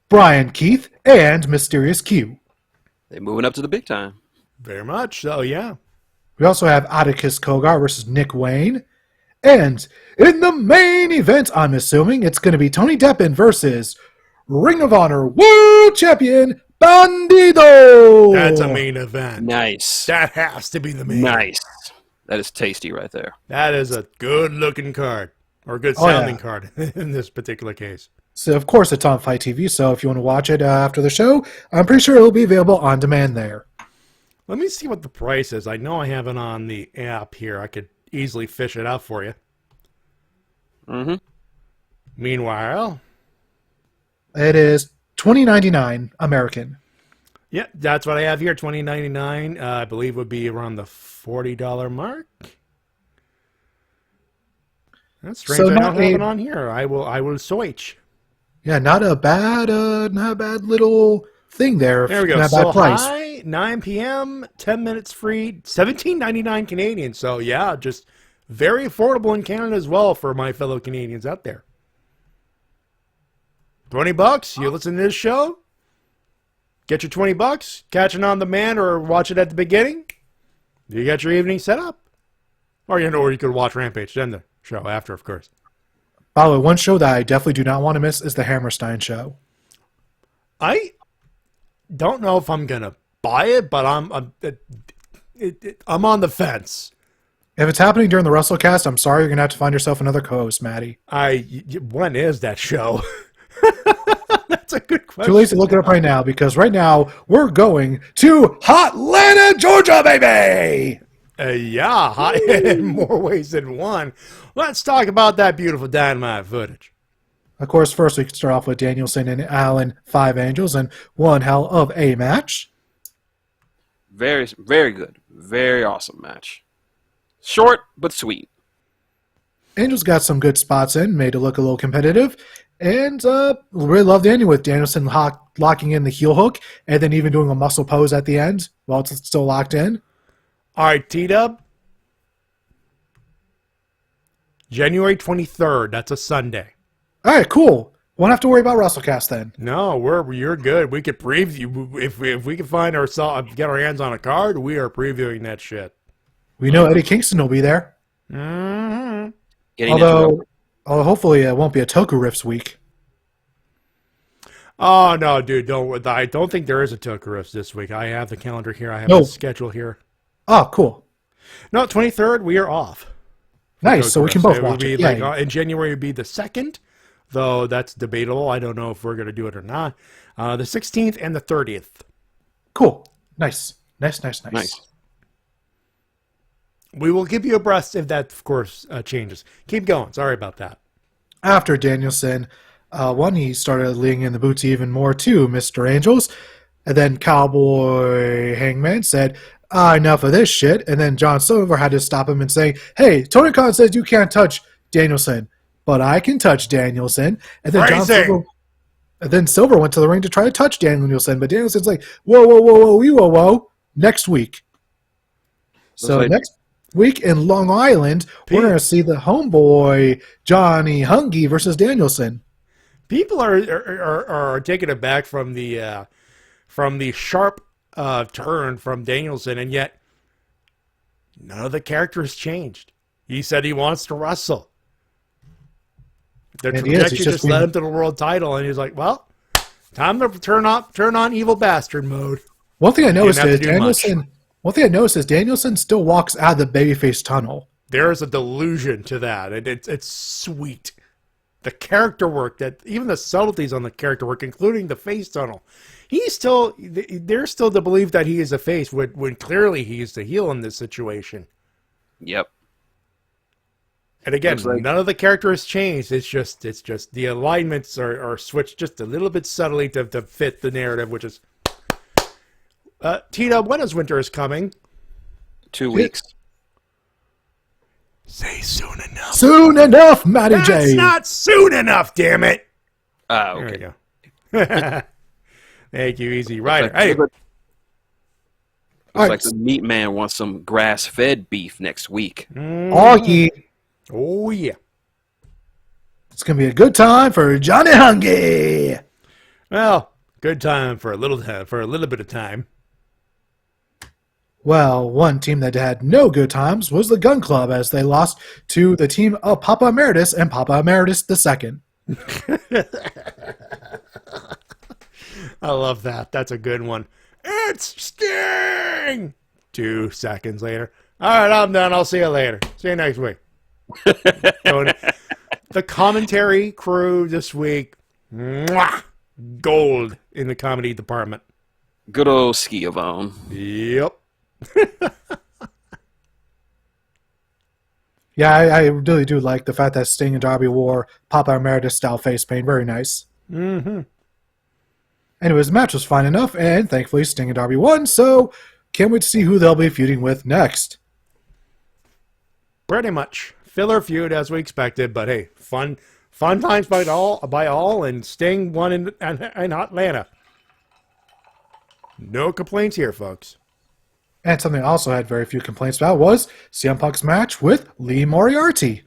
Brian Keith and Mysterious Q. They're moving up to the big time. Very much so, yeah. We also have Atticus Kogar versus Nick Wayne. And in the main event, I'm assuming it's going to be Tony Deppen versus Ring of Honor World Champion Bandido. That's a main event. Nice. That has to be the main. Nice. That is tasty right there. That is a good-looking card, or a good-sounding card in this particular case. So, of course, it's on Fight TV, so if you want to watch it after the show, I'm pretty sure it'll be available on demand there. Let me see what the price is. I know I have it on the app here. I could easily fish it out for you. Mm-hmm. Meanwhile, it is $20.99 American. Yeah, that's what I have here. $20.99. I believe would be around the $40 mark. That's strange. I don't have it on here. I will switch. Yeah, not a bad little thing there. There we go. Not So bad price. high, 9 p.m., 10 minutes free, $17.99 Canadian. So yeah, just very affordable in Canada as well for my fellow Canadians out there. $20. You listen to this show, get your $20, catch it on demand or watch it at the beginning. You got your evening set up. Or you could watch Rampage, then the show after, of course. By the way, one show that I definitely do not want to miss is the Hammerstein show. I don't know if I'm gonna buy it, but I'm on the fence. If it's happening during the Wrestle-Cast, I'm sorry, you're gonna have to find yourself another co-host, Matty. When is that show? That's a good question. Too late to look it up right now, because right now we're going to Hotlanta, Georgia, baby! Yeah, hot in more ways than one. Let's talk about that beautiful Dynamite footage. Of course, first we can start off with Danielson and Allen, 5 Angels, and one hell of a match. Very, very good. Very awesome match. Short, but sweet. Angels got some good spots in, made it look a little competitive, and really loved the ending with Danielson locking in the heel hook, and then even doing a muscle pose at the end while it's still locked in. All right, T-Dub. January 23rd. That's a Sunday. All right, cool. Won't have to worry about Wrestle-Cast then. No, you're good. We could preview if we can find ourselves, get our hands on a card. We are previewing that shit. We know Eddie Kingston will be there. Mm-hmm. Although hopefully it won't be a Toku Riffs week. Oh no, dude! I don't think there is a Toku Riffs this week. I have the calendar here. I have the schedule here. Oh, cool. No, 23rd, we are off. Nice, so we can both watch it. Like, in January would be the 2nd, though that's debatable. I don't know if we're going to do it or not. The 16th and the 30th. Cool. Nice. We will give you abreast if that, of course, changes. Keep going. Sorry about that. After Danielson, he started leaning in the boots even more too, Mr. Angels. And then Cowboy Hangman said, enough of this shit. And then John Silver had to stop him and say, hey, Tony Khan says you can't touch Danielson, but I can touch Danielson. And then Silver went to the ring to try to touch Danielson, but Danielson's like, whoa. Next week. So next week in Long Island, we're going to see the homeboy Johnny Hungi versus Danielson. People are taken aback from the sharp turn from Danielson, and yet none of the characters changed. He said he wants to wrestle. The trajectory just led him to the world title, and he's like, well, time to turn on evil bastard mode. One thing I noticed is Danielson still walks out of the babyface tunnel. There's a delusion to that, and it's sweet. The character work, that even the subtleties on the character work, including the face tunnel. There's still the belief that he is a face when clearly he is the heel in this situation. Yep. And again, none of the character has changed. It's just the alignments are switched just a little bit subtly to fit the narrative, which is T-Dub, when is Winter is coming? 2 weeks. Say soon enough. Soon enough, Matty J. That's not soon enough, damn it. Okay. There you go. Thank you, Easy Rider. Hey. Looks like the meat man wants some grass-fed beef next week. Oh, yeah. It's going to be a good time for Johnny Hungi. Well, good time for a little bit of time. Well, one team that had no good times was the Gun Club, as they lost to the team of Papa Emeritus and Papa Emeritus II. I love that. That's a good one. It's Sting! 2 seconds later. All right, I'm done. I'll see you later. See you next week. The commentary crew this week, mwah, gold in the comedy department. Good old Skiavone. Yep. Yeah, I really do like the fact that Sting and Darby wore Papa Emeritus style face paint. Very nice. Mm-hmm. Anyways, the match was fine enough, and thankfully Sting and Darby won, so can't wait to see who they'll be feuding with next. Pretty much. Filler feud as we expected, but hey, fun times by all, and Sting won in Atlanta. No complaints here, folks. And something I also had very few complaints about was CM Punk's match with Lee Moriarty.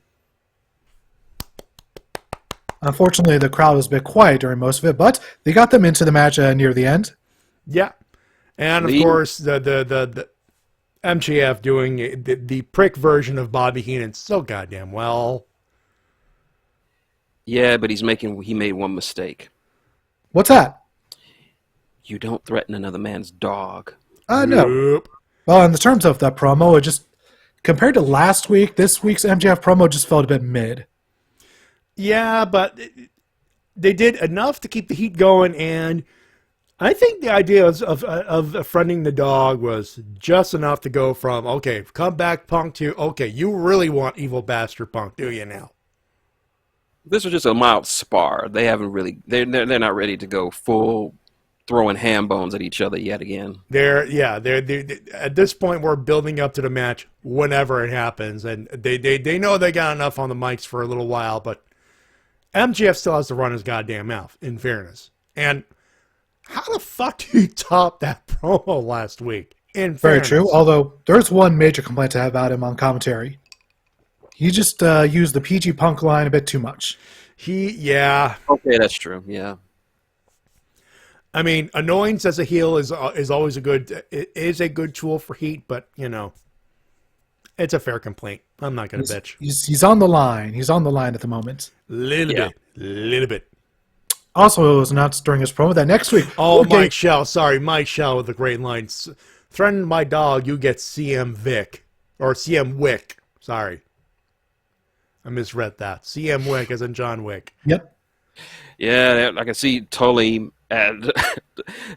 Unfortunately, the crowd was a bit quiet during most of it, but they got them into the match near the end. Yeah. And, of course, the MJF doing the prick version of Bobby Heenan so goddamn well. Yeah, but he made one mistake. What's that? You don't threaten another man's dog. No. Nope. Well, in the terms of that promo, it just, compared to last week, this week's MJF promo just felt a bit mid. Yeah, but they did enough to keep the heat going, and I think the idea of friending the dog was just enough to go from, okay, come back, Punk, to, okay, you really want evil bastard Punk, do you now? This was just a mild spar. They haven't really, they're not ready to go full throwing ham bones at each other yet again. They're at this point we're building up to the match whenever it happens, and they know they got enough on the mics for a little while, but MJF still has to run his goddamn mouth, in fairness. And how the fuck do you top that promo last week? In Very fairness? true, although there's one major complaint I have about him on commentary. He just used the PG Punk line a bit too much. Yeah. Okay, that's true, yeah. I mean, annoyance as a heel is always a good tool for heat, but you know, it's a fair complaint. I'm not gonna bitch. He's on the line. He's on the line at the moment. Little bit. Also, it was announced during his promo that next week. Oh, Mike Shell. Sorry, Mike Shell with the great line. Threaten my dog, you get CM Vic or CM Wick. Sorry, I misread that. CM Wick as in John Wick. Yep. Yeah, I can see Tully punching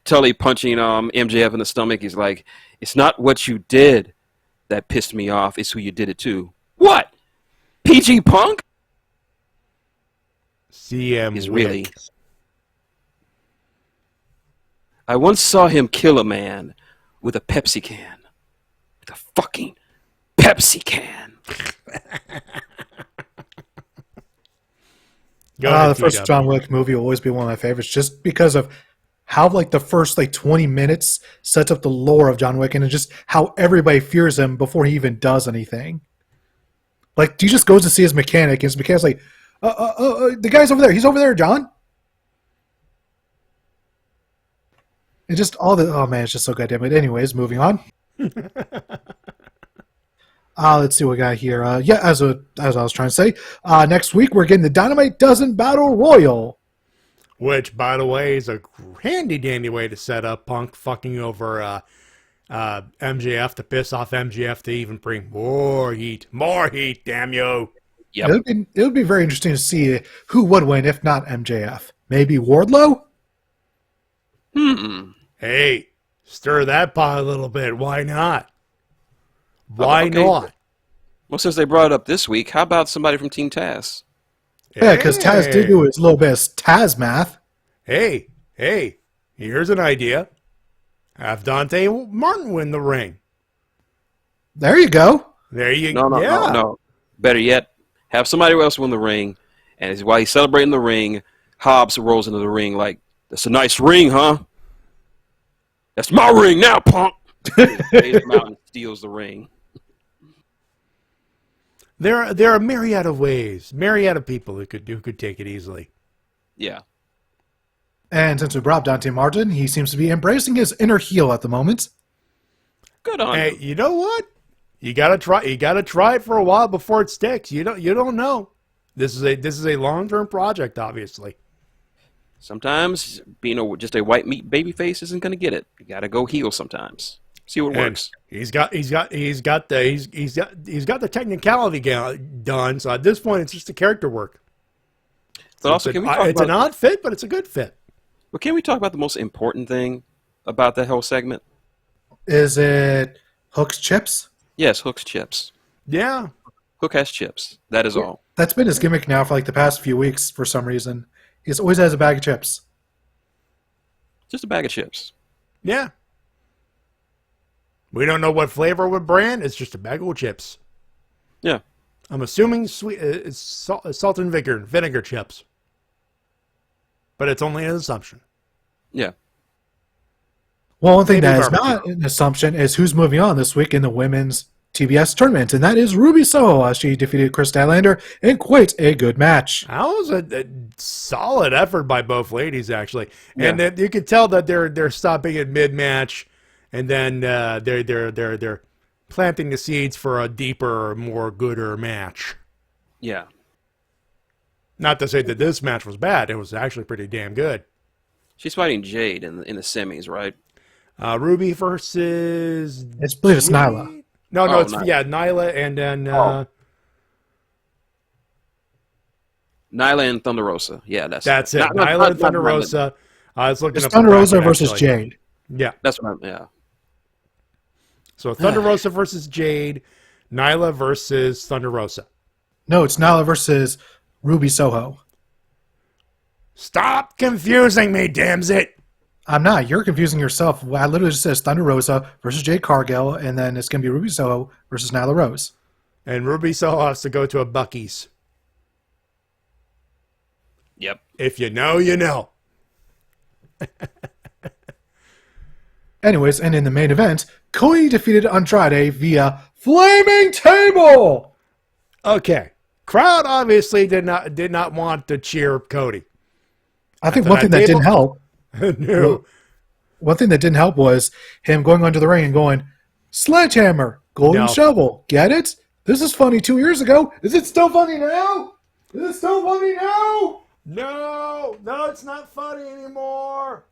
MJF in the stomach. He's like, it's not what you did that pissed me off. It's who you did it to. What? PG Punk? CM Is Wick. really. I once saw him kill a man with a Pepsi can. With a fucking Pepsi can. The first John Wick movie will always be one of my favorites, just because of how the first 20 minutes sets up the lore of John Wick, and just how everybody fears him before he even does anything. He just goes to see his mechanic, and his mechanic's like, the guy's over there. He's over there, John. And just all the, oh man, it's just so goddamn it. Anyways, moving on. Let's see what we got here. As I was trying to say, next week we're getting the Dynamite Dozen Battle Royal. Which, by the way, is a handy-dandy way to set up Punk fucking over MJF to piss off MJF to even bring more heat. More heat, damn you. Yep. It would be very interesting to see who would win if not MJF. Maybe Wardlow? Hey, stir that pot a little bit. Why not? Why not? Well, since they brought it up this week, how about somebody from Team Taz? Yeah, because Taz did do his little bit of Taz math. Hey, here's an idea. Have Dante Martin win the ring. There you go. There you go. No. Better yet, have somebody else win the ring, and while he's celebrating the ring, Hobbs rolls into the ring like, that's a nice ring, huh? That's my ring now, punk! Lays him out and steals the ring. There are a myriad of ways, myriad of people who could take it easily. Yeah. And since we brought up Dante Martin, he seems to be embracing his inner heel at the moment. Good on Hey, him. you know what? You gotta try. You gotta try it for a while before it sticks. You don't know. This is a long-term project, obviously. Sometimes being just a white meat baby face isn't going to get it. You got to go heel sometimes. See what works. He's got the technicality done. So at this point, it's just the character work. But also, It's an odd fit, but it's a good fit. But can we talk about the most important thing about that whole segment? Is it Hook's chips? Yes, Hook's chips. Yeah. Hook has chips. That is all. That's been his gimmick now for like the past few weeks for some reason. He always has a bag of chips. Just a bag of chips. Yeah. We don't know what flavor what brand. It's just a bag of chips. Yeah. I'm assuming sweet. It's salt and vinegar chips. But it's only an assumption. Yeah. Well, one thing Maybe that is barbecue. not an assumption is who's moving on this week in the women's TBS tournament, and that is Ruby Soho as she defeated Chris Statlander in quite a good match. That was a solid effort by both ladies, actually, and Yeah. then you can tell that they're stopping at mid match, and then they're planting the seeds for a deeper, more gooder match. Yeah. Not to say that this match was bad; it was actually pretty damn good. She's fighting Jade in the semis, right? Ruby versus I believe it's Nyla. No, Oh, it's Nyla. Nyla, and then Nyla and Thunder Rosa. Yeah, that's it. Not Nyla and Thunder Nyla. Rosa. I was looking It's up Thunder the Rosa bracket, versus actually. Jade. Yeah. That's what yeah. So Thunder Rosa versus Jade, Nyla versus Thunder Rosa. No, it's Nyla versus Ruby Soho. Stop confusing me, damns it! I'm not. You're confusing yourself. I literally just says Thunder Rosa versus Jade Cargill, and then it's going to be Ruby Soho versus Nyla Rose. And Ruby Soho has to go to a Buc-ee's. Yep. If you know, you know. Anyways, and in the main event, Cody defeated Andrade via Flaming Table. Okay. Crowd obviously did not want to cheer Cody. I think After one thing that that didn't help. No. One thing that didn't help was him going under the ring and going, Sledgehammer, Golden No. Shovel. Get it? This is funny 2 years ago. Is it still funny now? Is it still funny now? No, it's not funny anymore.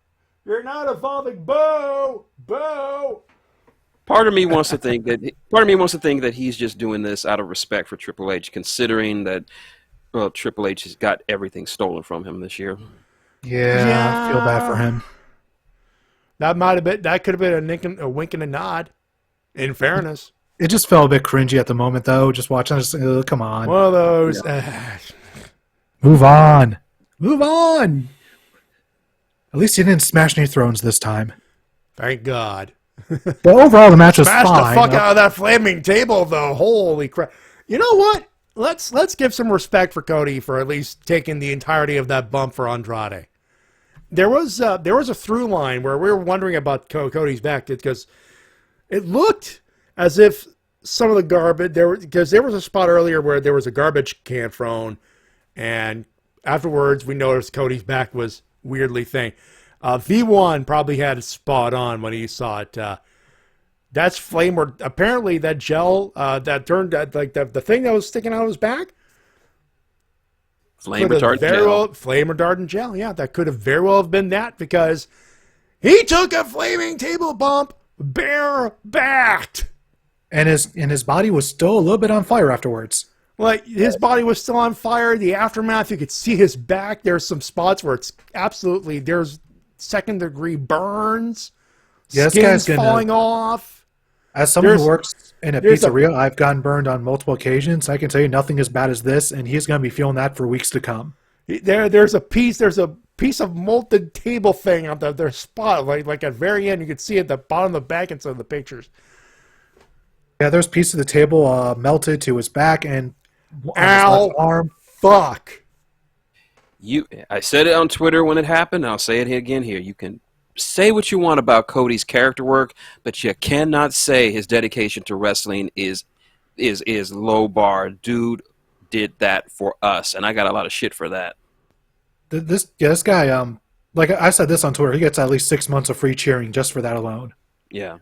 You're not evolving. Boo! Boo! Part of me wants to think that he's just doing this out of respect for Triple H, considering that Triple H has got everything stolen from him this year. Yeah, I feel bad for him. That could have been a wink and a nod, in fairness. It just felt a bit cringy at the moment, though. Just watching, come on. One of those. Move on. Move on. At least he didn't smash any thrones this time. Thank God. But overall, the match was Smash fine. the fuck out of that flaming table, though. Holy crap! You know what? Let's give some respect for Cody for at least taking the entirety of that bump for Andrade. There was a through line where we were wondering about Cody's back because it looked as if some of the garbage because there was a spot earlier where there was a garbage can thrown, and afterwards we noticed Cody's back was weirdly thing. V1 probably had it spot on when he saw it. That's flame or apparently that gel that turned like the thing that was sticking out of his back. Flame retardant Flame retardant gel. Yeah, that could have very well have been that because he took a flaming table bump bare-backed. And his body was still a little bit on fire afterwards. Like, his body was still on fire. The aftermath, you could see his back. There's some spots where there's second-degree burns. Yeah, this Skin's guy's falling off. As someone who There's- works in a there's pizzeria, I've gotten burned on multiple occasions. I can tell you nothing as bad as this, and he's going to be feeling that for weeks to come. There's a piece of molten table thing on their spot. Like at the very end, you could see at the bottom of the back in some of the pictures. Yeah, there's a piece of the table melted to his back and on his Ow. left arm. Fuck. I said it on Twitter when it happened. I'll say it again here. You can say what you want about Cody's character work, but you cannot say his dedication to wrestling is low bar. Dude did that for us, and I got a lot of shit for that. This guy, like I said this on Twitter, he gets at least 6 months of free cheering just for that alone. Yeah.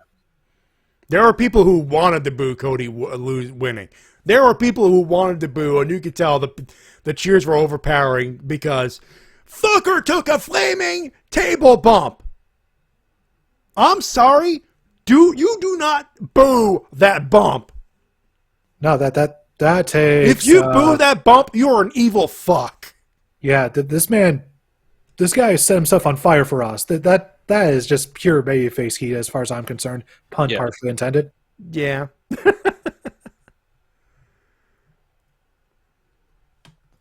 There are people who wanted to boo Cody winning. There were people who wanted to boo, and you could tell the cheers were overpowering because fucker took a flaming table bump. I'm sorry. You do not boo that bump. No, that takes... If you boo that bump, you're an evil fuck. Yeah, this guy set himself on fire for us. That is just pure babyface heat as far as I'm concerned. Pun partially intended. Yeah.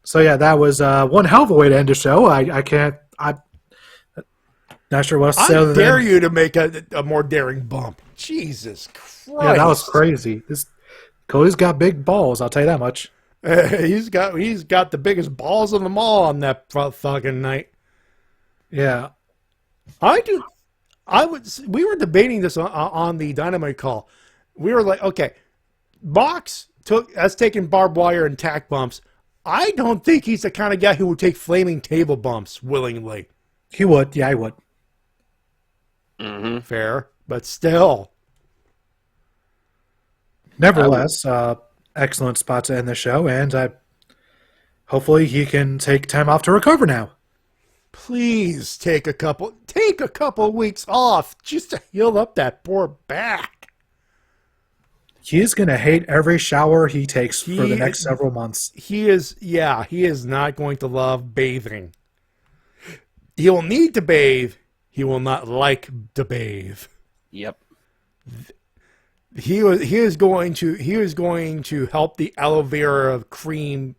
So yeah, that was one hell of a way to end the show. I'm not sure what else to say other than... I dare you to make a more daring bump. Jesus Christ. Yeah, that was crazy. Cody's got big balls, I'll tell you that much. He's got the biggest balls of them all on that fucking night. Yeah. We were debating this on the Dynamite call. We were like, okay, Mox has taken barbed wire and tack bumps. I don't think he's the kind of guy who would take flaming table bumps willingly. He would. Yeah, he would. Mm-hmm. Fair, but still. Nevertheless, excellent spot to end the show, and hopefully he can take time off to recover now. Please take a couple weeks off just to heal up that poor back. He's going to hate every shower he takes for the next several months. He is not going to love bathing. He will need to bathe. He will not like to bathe. Yep. He is going to help the aloe vera cream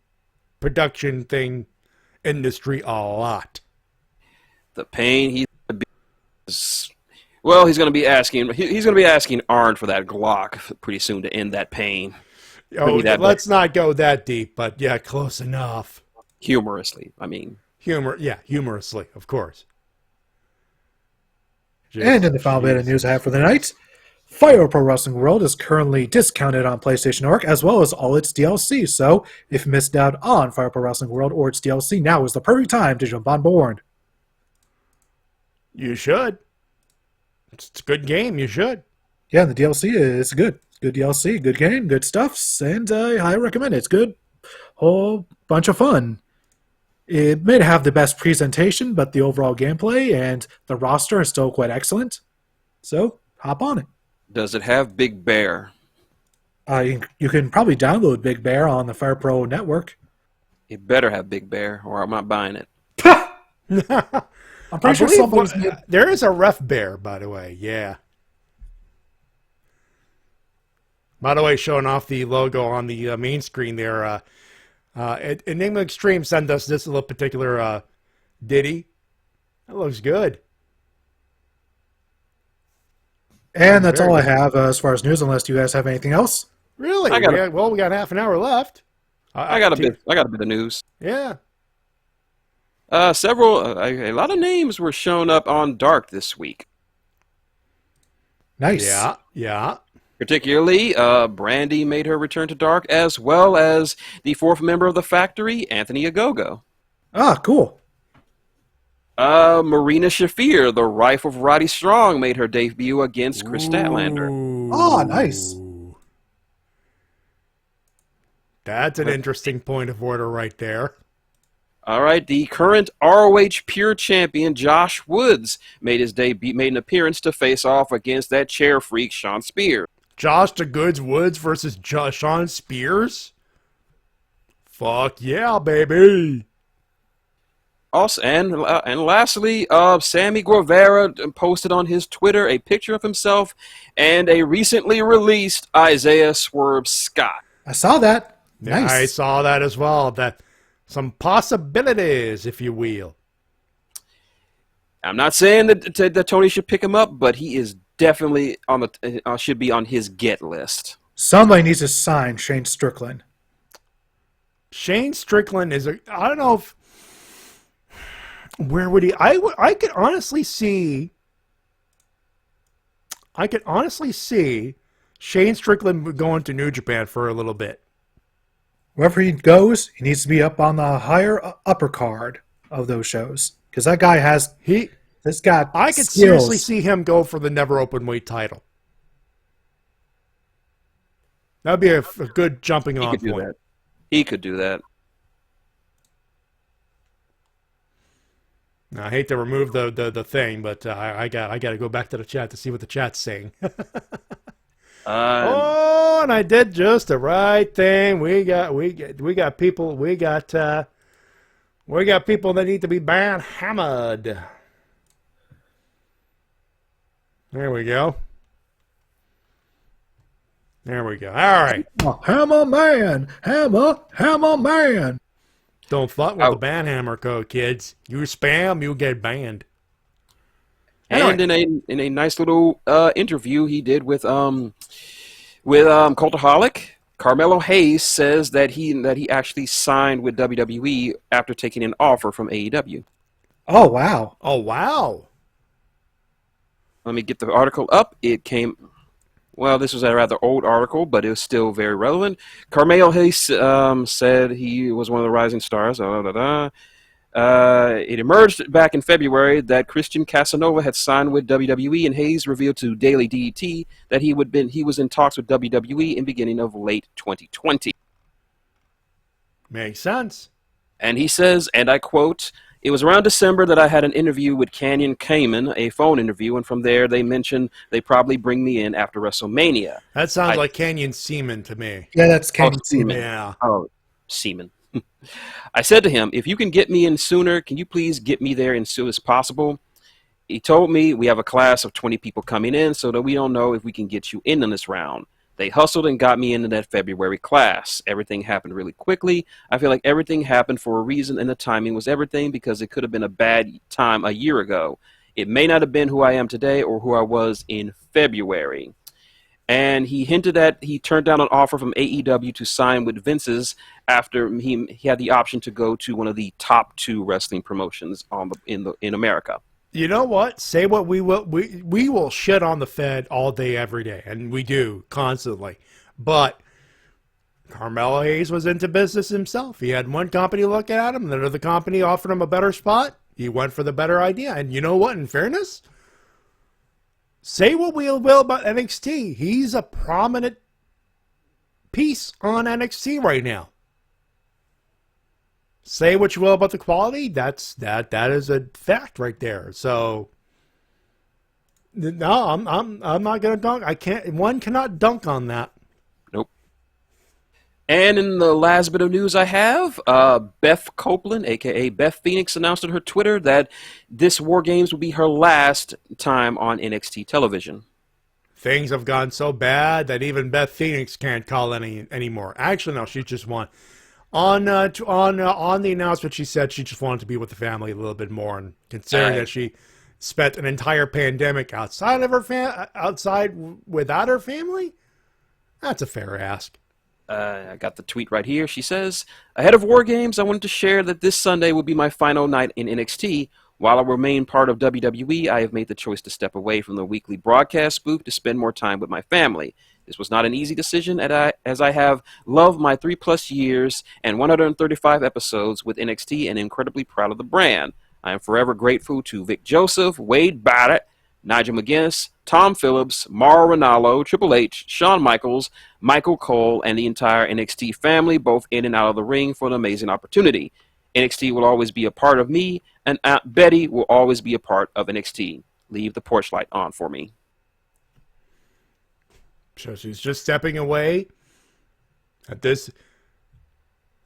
production industry a lot. The pain he's going to be asking Arn for that Glock pretty soon to end that pain. Oh, let's not go that deep, but yeah, close enough. Humorously, I mean. Humorously, of course. And in the final bit of news I have for the night, Fire Pro Wrestling World is currently discounted on PlayStation Network as well as all its DLC. So if you missed out on Fire Pro Wrestling World or its DLC, now is the perfect time to jump on board. You should. It's a good game. You should. Yeah, and the DLC is good. Good DLC, good game, good stuff, and I highly recommend it. It's good. Whole bunch of fun. It may not have the best presentation, but the overall gameplay and the roster is still quite excellent. So, hop on it. Does it have Big Bear? You can probably download Big Bear on the Fire Pro network. It better have Big Bear, or I'm not buying it. I'm pretty sure somebody's... There is a Ref Bear, by the way. Yeah. By the way, showing off the logo on the main screen there. Enigma Extreme sent us this little particular ditty. That looks good. And that's all I have as far as news, unless you guys have anything else. Really? We got half an hour left. I got a bit of news. Yeah. A lot of names were shown up on Dark this week. Nice. Yeah. Particularly, Brandy made her return to Dark, as well as the fourth member of the Factory, Anthony Ogogo. Ah, cool. Marina Shafir, the wife of Roddy Strong, made her debut against Chris Statlander. Oh, nice. That's an interesting point of order right there. All right, the current ROH Pure Champion Josh Woods made an appearance to face off against that chair freak Sean Spears. Josh the Goods Woods versus Sean Spears? Fuck yeah, baby! Also, and lastly, Sammy Guevara posted on his Twitter a picture of himself and a recently released Isaiah Swerve Scott. I saw that. Nice. Yeah, I saw that as well. Some possibilities, if you will. I'm not saying that Tony should pick him up, but he is definitely should be on his get list. Somebody needs to sign Shane Strickland. Shane Strickland is I don't know if... Where would he... I could honestly see Shane Strickland going to New Japan for a little bit. Wherever he goes, he needs to be up on the higher upper card of those shows. Because that guy has... I could seriously see him go for the never open weight title. That would be a good jumping He off could do point. that. He could do that. Now, I hate to remove the thing, but I got to go back to the chat to see what the chat's saying. Oh, and I did just the right thing. We got people that need to be hammered. There we go. There we go. All right. Hammer man, hammer man. Don't fuck with the ban hammer code, kids. You spam, you get banned. And in a nice little interview he did with Cultaholic, Carmelo Hayes says that he actually signed with WWE after taking an offer from AEW. Oh wow! Oh wow! Let me get the article up. It came. Well, this was a rather old article, but it was still very relevant. Carmelo Hayes said he was one of the rising stars. It emerged back in February that Christian Casanova had signed with WWE, and Hayes revealed to Daily DDT that he was in talks with WWE in beginning of late 2020. Makes sense. And he says, and I quote, "It was around December that I had an interview with Canyon Cayman, a phone interview, and from there they mentioned they probably bring me in after WrestleMania." That sounds like Canyon Seaman to me. Yeah, that's Canyon Seaman. Yeah. Oh, Seaman. I said to him, "If you can get me in sooner, can you please get me there as soon as possible?" He told me, "We have a class of 20 people coming in, so that we don't know if we can get you in on this round." They hustled and got me into that February class. Everything happened really quickly. I feel like everything happened for a reason, and the timing was everything, because it could have been a bad time a year ago. It may not have been who I am today or who I was in February. And he hinted that he turned down an offer from AEW to sign with Vince's after he had the option to go to one of the top 2 wrestling promotions in America. You know what? Say what we will. We will shit on the Fed all day, every day, and we do constantly. But Carmelo Hayes was into business himself. He had one company looking at him, and another company offered him a better spot. He went for the better idea. And you know what? In fairness, say what we will about NXT. He's a prominent piece on NXT right now. Say what you will about the quality. That is a fact right there. So no, I'm not gonna dunk. I can't. One cannot dunk on that. Nope. And in the last bit of news I have, Beth Copeland, aka Beth Phoenix, announced on her Twitter that this War Games will be her last time on NXT television. Things have gone so bad that even Beth Phoenix can't call anymore. Actually, no, she just won. On the announcement, she said she just wanted to be with the family a little bit more, and considering that she spent an entire pandemic outside of her outside without her family, that's a fair ask. I got the tweet right here. She says, "Ahead of War Games, I wanted to share that this Sunday will be my final night in NXT. While I remain part of WWE, I have made the choice to step away from the weekly broadcast booth to spend more time with my family. This was not an easy decision, as I have loved my 3+ years and 135 episodes with NXT and incredibly proud of the brand. I am forever grateful to Vic Joseph, Wade Barrett, Nigel McGuinness, Tom Phillips, Mauro Ranallo, Triple H, Shawn Michaels, Michael Cole, and the entire NXT family, both in and out of the ring, for an amazing opportunity. NXT will always be a part of me, and Aunt Betty will always be a part of NXT. Leave the porch light on for me." So she's just stepping away at this.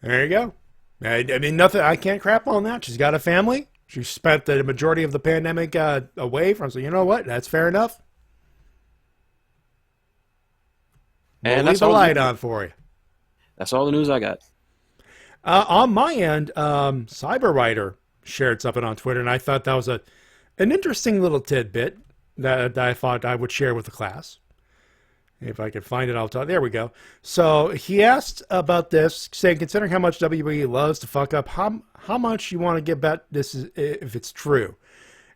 There you go. I mean, nothing. I can't crap on that. She's got a family. She spent the majority of the pandemic away from. So you know what? That's fair enough. And leave the light on for you. That's all the news I got. On my end, Cyberwriter shared something on Twitter, and I thought that was an interesting little tidbit that I thought I would share with the class. If I could find it, I'll tell. There we go. So he asked about this, saying, considering how much WWE loves to fuck up, how much you want to get bet this is if it's true.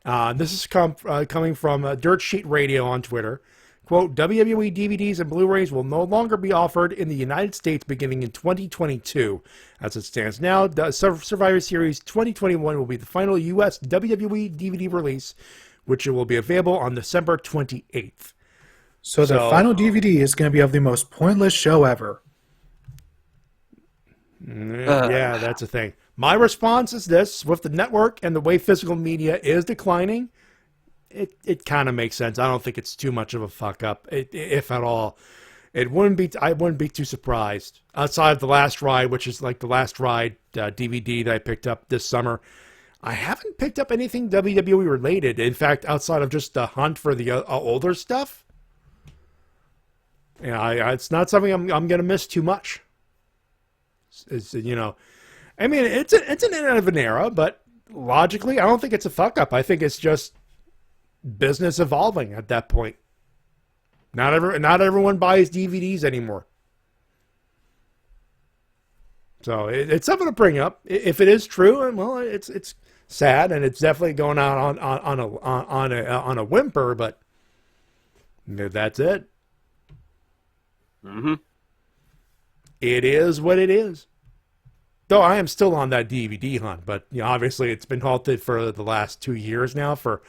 This is coming from Dirt Sheet Radio on Twitter. Quote, WWE DVDs and Blu-rays will no longer be offered in the United States beginning in 2022. As it stands now, the Survivor Series 2021 will be the final U.S. WWE DVD release, which will be available on December 28th. So the final DVD is going to be of the most pointless show ever. Yeah, that's the thing. My response is this: with the network and the way physical media is declining, it kind of makes sense. I don't think it's too much of a fuck up, if at all. I wouldn't be too surprised. Outside of The Last Ride, which is like the Last Ride DVD that I picked up this summer, I haven't picked up anything WWE related. In fact, outside of just the hunt for the older stuff, it's not something I'm going to miss too much. It's I mean, it's an end of an era, but logically, I don't think it's a fuck up. I think it's just business evolving at that point. Not everyone buys DVDs anymore. So it's something to bring up. If it is true, well, it's sad, and it's definitely going out on a whimper. But that's it. Mm-hmm. It is what it is. Though I am still on that DVD hunt, but obviously it's been halted for the last 2 years now for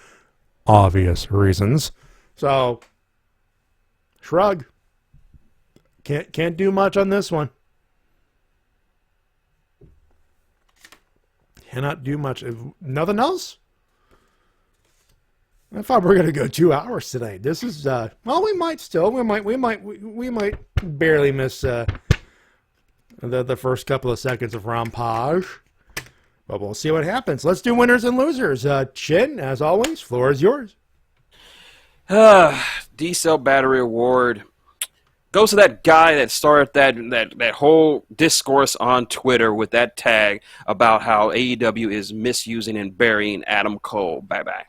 obvious reasons. So shrug. Can't do much on this one. Cannot do much. Nothing else? I thought we were gonna go 2 hours today. This is well, we might barely miss the first couple of seconds of rampage. But we'll see what happens. Let's do winners and losers. Chin, as always, floor is yours. D-Cell Battery Award goes to that guy that started that whole discourse on Twitter with that tag about how AEW is misusing and burying Adam Cole. Bye-bye.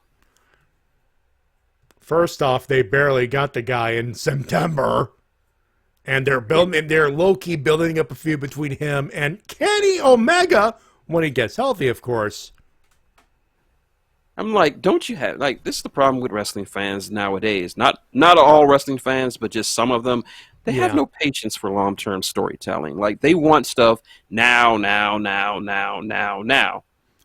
First off, they barely got the guy in September. And they're low-key building up a feud between him and Kenny Omega when he gets healthy, of course. I'm like, don't you have, like, this is the problem with wrestling fans nowadays. Not all wrestling fans, but just some of them. They have no patience for long-term storytelling. Like, they want stuff now.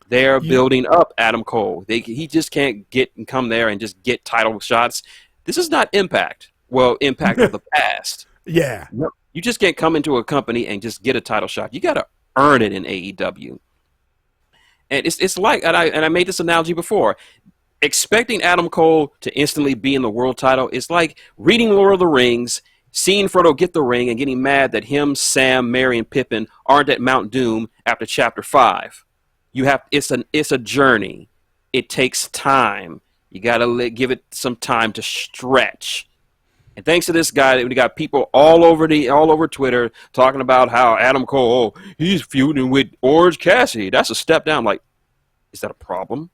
They're building up Adam Cole. He just can't come there and just get title shots. This is not Impact. Well, Impact of the past. Yeah. No, you just can't come into a company and just get a title shot. You got to earn it in AEW. And it's like, and I made this analogy before, expecting Adam Cole to instantly be in the world title is like reading Lord of the Rings, seeing Frodo get the ring, and getting mad that him, Sam, Merry, and Pippin aren't at Mount Doom after Chapter 5. It's a journey. It takes time. You got to give it some time to stretch. And thanks to this guy, we got people all over Twitter talking about how Adam Cole, he's feuding with Orange Cassidy. That's a step down. Like, is that a problem?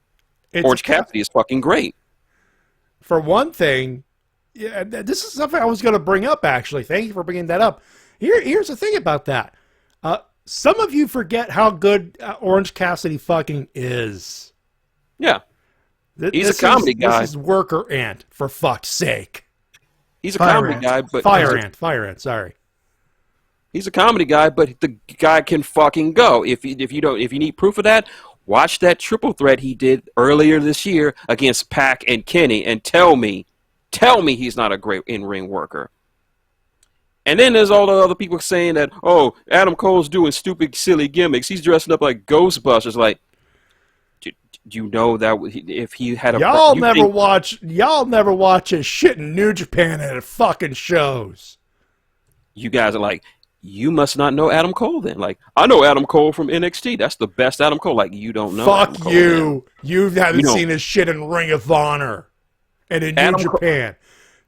Orange Cassidy is fucking great. For one thing, yeah, this is something I was going to bring up, actually. Thank you for bringing that up. Here's the thing about that. Some of you forget how good Orange Cassidy fucking is. Yeah. He's a comedy guy. This is worker ant, for fuck's sake. He's a comedy guy, but Fire Ant, sorry. He's a comedy guy, but the guy can fucking go. If you need proof of that, watch that triple threat he did earlier this year against Pac and Kenny, and tell me he's not a great in-ring worker. And then there's all the other people saying that, oh, Adam Cole's doing stupid, silly gimmicks. He's dressing up like Ghostbusters. Like, do you know that if he had a... Y'all never watch his shit in New Japan at fucking shows. You guys are like, you must not know Adam Cole then. Like, I know Adam Cole from NXT. That's the best Adam Cole. Like, you don't know Fuck Adam Cole, you. man. You haven't seen his shit in Ring of Honor and in New Japan.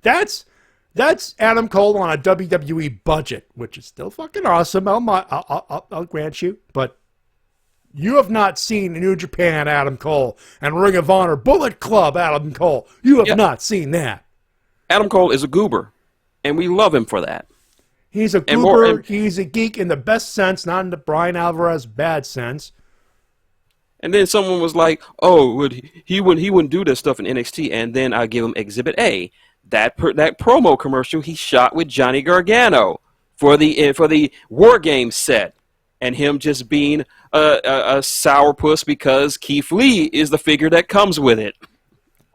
That's Adam Cole on a WWE budget, which is still fucking awesome. I'll grant you. But you have not seen New Japan Adam Cole and Ring of Honor Bullet Club Adam Cole. You have not seen that. Adam Cole is a goober, and we love him for that. He's a goober. He's a geek in the best sense, not in the Brian Alvarez bad sense. And then someone was like, "Oh, he wouldn't do this stuff in NXT." And then I give him Exhibit A, that promo commercial he shot with Johnny Gargano for the War Games set, and him just being a sourpuss because Keith Lee is the figure that comes with it.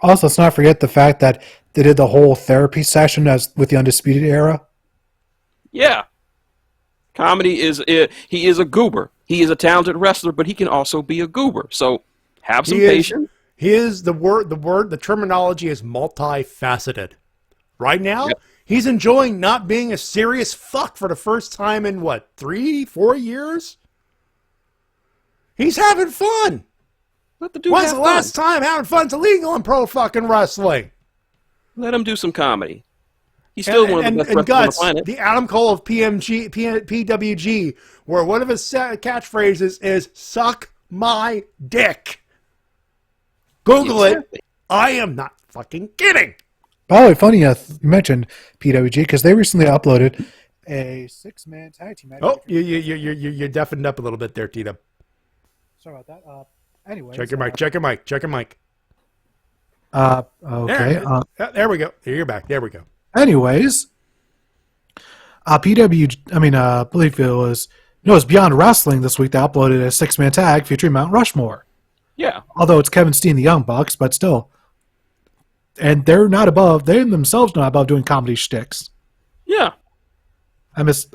Also, let's not forget the fact that they did the whole therapy session as with the Undisputed Era. Yeah. Comedy he is a goober. He is a talented wrestler, but he can also be a goober. So have some patience. The terminology is multifaceted. Right now, he's enjoying not being a serious fuck for the first time in 3-4 years? He's having fun. Let the dude When's have the last time having fun's illegal in pro fucking wrestling? Let him do some comedy. He's still one of the best wrestlers Guts, on the planet. The Adam Cole of PWG, where one of his catchphrases is "suck my dick." Google it. I am not fucking kidding. By the way, funny you mentioned PWG because they recently uploaded a 6-man tag team match. Oh, you're deafened up a little bit there, Tito. Sorry about that. Anyway, check your mic. Check your mic. Check your mic. Okay. There we go. You're back. There we go. Anyways, I believe it was Beyond Wrestling this week. They uploaded a 6-man tag featuring Mount Rushmore. Yeah. Although it's Kevin Steen, the Young Bucks, but still. And they themselves not above doing comedy shticks. Yeah. I miss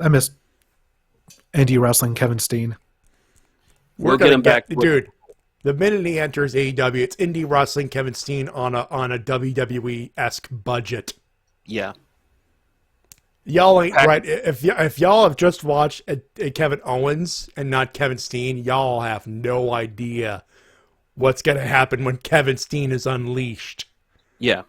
indie wrestling Kevin Steen. We're getting back, dude. The minute he enters AEW, it's indie wrestling Kevin Steen on a WWE-esque budget. Yeah. Y'all ain't right. If y'all have just watched a Kevin Owens and not Kevin Steen, y'all have no idea what's going to happen when Kevin Steen is unleashed. Yeah.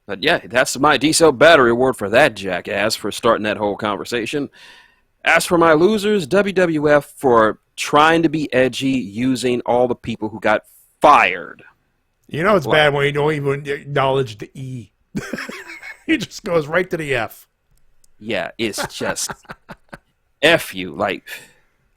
But yeah, that's my D-Cell battery award for that jackass for starting that whole conversation. As for my losers, WWF for trying to be edgy using all the people who got fired. You know it's bad when you don't even acknowledge the E. He just goes right to the F. Yeah, it's just F you. Like,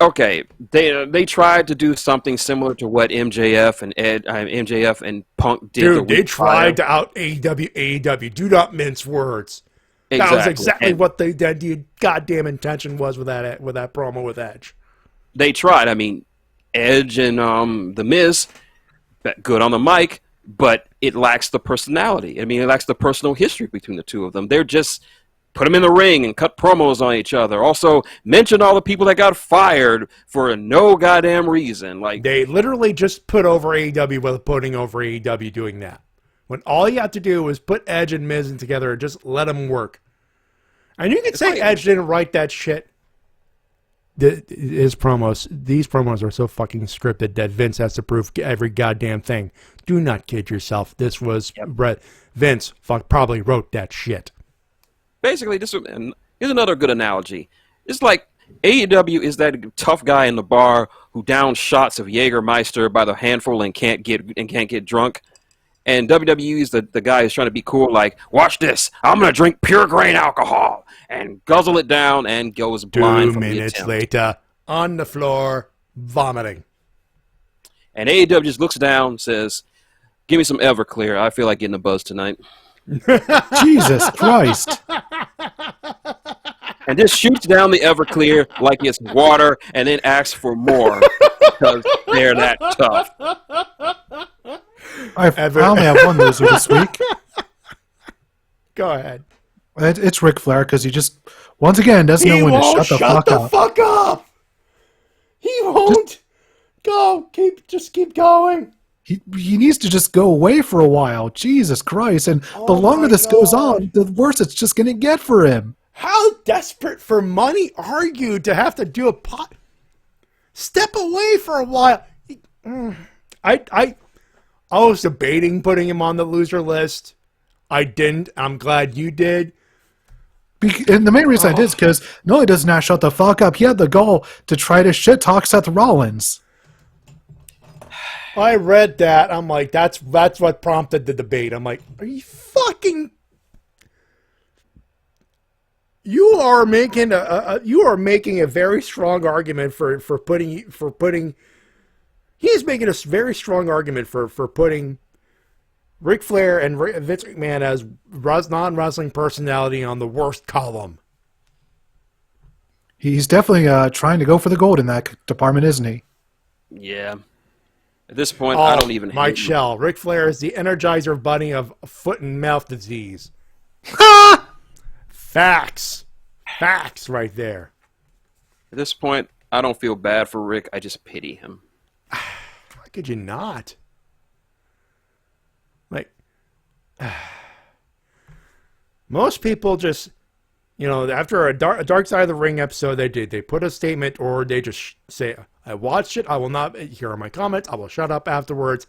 okay, they tried to do something similar to what MJF and Punk did. Dude, they tried to out AEW. Do not mince words. Exactly. That was exactly what the goddamn intention was with that promo with Edge. They tried. I mean, Edge and The Miz, good on the mic, but it lacks the personality. I mean, it lacks the personal history between the two of them. They're just put them in the ring and cut promos on each other. Also, mention all the people that got fired for no goddamn reason. Like, they literally just put over AEW with putting over AEW doing that. When all you have to do is put Edge and Miz in together and just let them work. And you can say Edge didn't write that shit. These promos are so fucking scripted that Vince has to prove every goddamn thing. Do not kid yourself. This was Vince probably wrote that shit. Basically, here's another good analogy. It's like AEW is that tough guy in the bar who downs shots of Jägermeister by the handful and can't get drunk. And WWE is the guy who's trying to be cool, like, watch this, I'm going to drink pure grain alcohol, and guzzle it down and goes blind from the attempt. 2 minutes later, on the floor, vomiting. And AEW just looks down and says, give me some Everclear, I feel like getting a buzz tonight. Jesus Christ. And just shoots down the Everclear like it's water and then asks for more because they're that tough. I only have one loser this week. Go ahead. It's Ric Flair because he just, once again, doesn't know when to shut the fuck up. He won't. Just keep going. He needs to just go away for a while. Jesus Christ. And the longer this goes on, the worse it's just going to get for him. How desperate for money are you to have to do a pot? Step away for a while. I was debating putting him on the loser list. I didn't. I'm glad you did. And the main reason I did is because no, he does not shut the fuck up. He had the goal to try to shit talk Seth Rollins. I read that. I'm like, that's what prompted the debate. I'm like, are you fucking? You are making a very strong argument for putting. He's making a very strong argument for putting Ric Flair and Vince McMahon as non-wrestling personality on the worst column. He's definitely trying to go for the gold in that department, isn't he? Yeah. At this point, I don't even Mike hate him. Shell. Ric Flair is the Energizer Bunny of foot and mouth disease. Facts. Facts right there. At this point, I don't feel bad for Rick. I just pity him. Why could you not? Like, most people just, after a Dark Side of the Ring episode, they put a statement, or they just say, I watched it, I will not, here are my comments, I will shut up afterwards,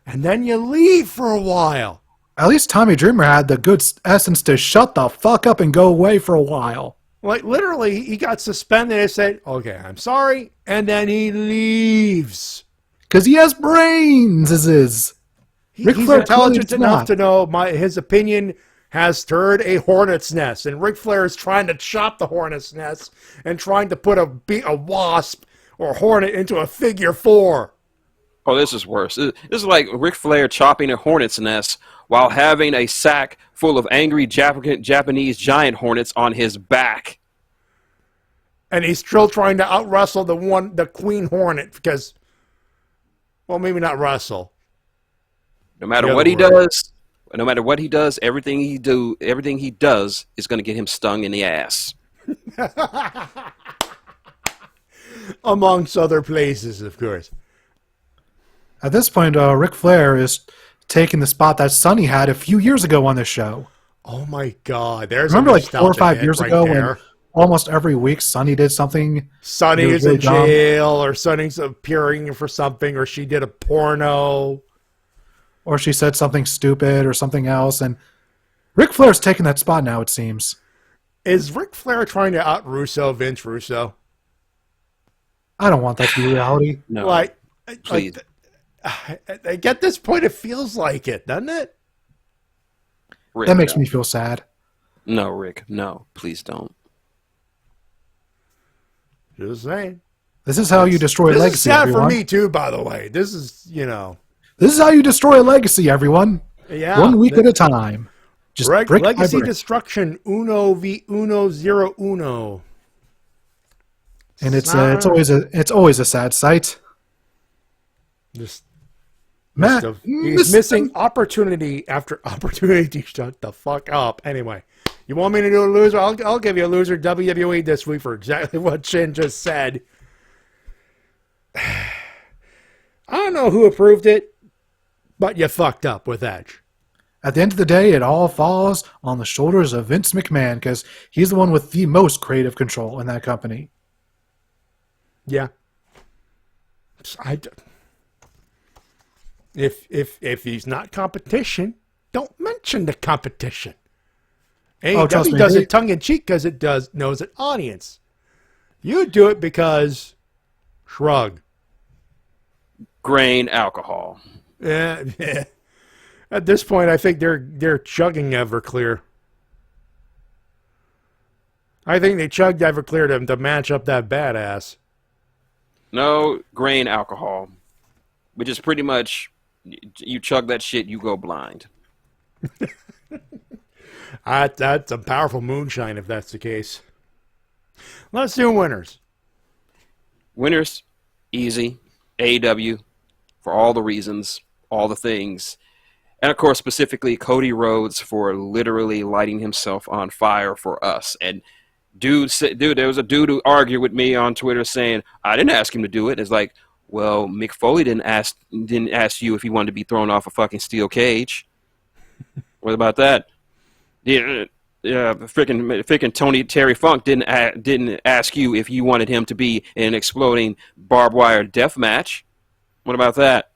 and then you leave for a while. At least Tommy Dreamer had the good essence to shut the fuck up and go away for a while. Like, literally, he got suspended and said, okay, I'm sorry, and then he leaves. Because he has brains, He's intelligent enough to know his opinion has stirred a hornet's nest, and Ric Flair is trying to chop the hornet's nest and trying to put a wasp or hornet into a figure 4. Oh, this is worse. This is like Ric Flair chopping a hornet's nest while having a sack full of angry Japanese giant hornets on his back. And he's still trying to out-wrestle the queen hornet because, well, maybe not wrestle. No matter what he does, everything he does is going to get him stung in the ass. Amongst other places, of course. At this point, Ric Flair is taking the spot that Sonny had a few years ago on the show. Oh my God! Remember, like 4 or 5 years ago, when almost every week Sonny did something. Sonny is in jail, or Sonny's appearing for something, or she did a porno, or she said something stupid or something else, and Ric Flair's taking that spot now. It seems. Is Ric Flair trying to out Russo Vince Russo? I don't want that to be reality. No, please. At this point, it feels like it, doesn't it? Rick, that makes me feel sad. No, Rick, no, please don't. Just saying. This is how you destroy a legacy. This is sad for me too, by the way. This is, This is how you destroy a legacy, everyone. Yeah. 1 week at a time. Just brick legacy by brick. destruction. Uno v uno zero uno. And it's always a sad sight. Just Matt, he's missing opportunity after opportunity. Shut the fuck up. Anyway, you want me to do a loser? I'll give you a loser WWE this week for exactly what Shin just said. I don't know who approved it, but you fucked up with Edge. At the end of the day, it all falls on the shoulders of Vince McMahon because he's the one with the most creative control in that company. Yeah. If he's not competition, don't mention the competition. AEW does it tongue in cheek because it knows its audience. You do it because shrug. Grain alcohol. Yeah. At this point, I think they're chugging Everclear. I think they chugged Everclear to match up that badass. No, grain alcohol, which is pretty much you chug that shit, you go blind. That's a powerful moonshine if that's the case. Let's do winners. Winners, easy. AEW, for all the reasons, all the things. And, of course, specifically Cody Rhodes for literally lighting himself on fire for us. And, dude, there was a dude who argued with me on Twitter saying, I didn't ask him to do it. It's like, well, Mick Foley didn't ask you if he wanted to be thrown off a fucking steel cage. What about that? Yeah, freaking Terry Funk didn't ask you if you wanted him to be in an exploding barbed wire death match. What about that?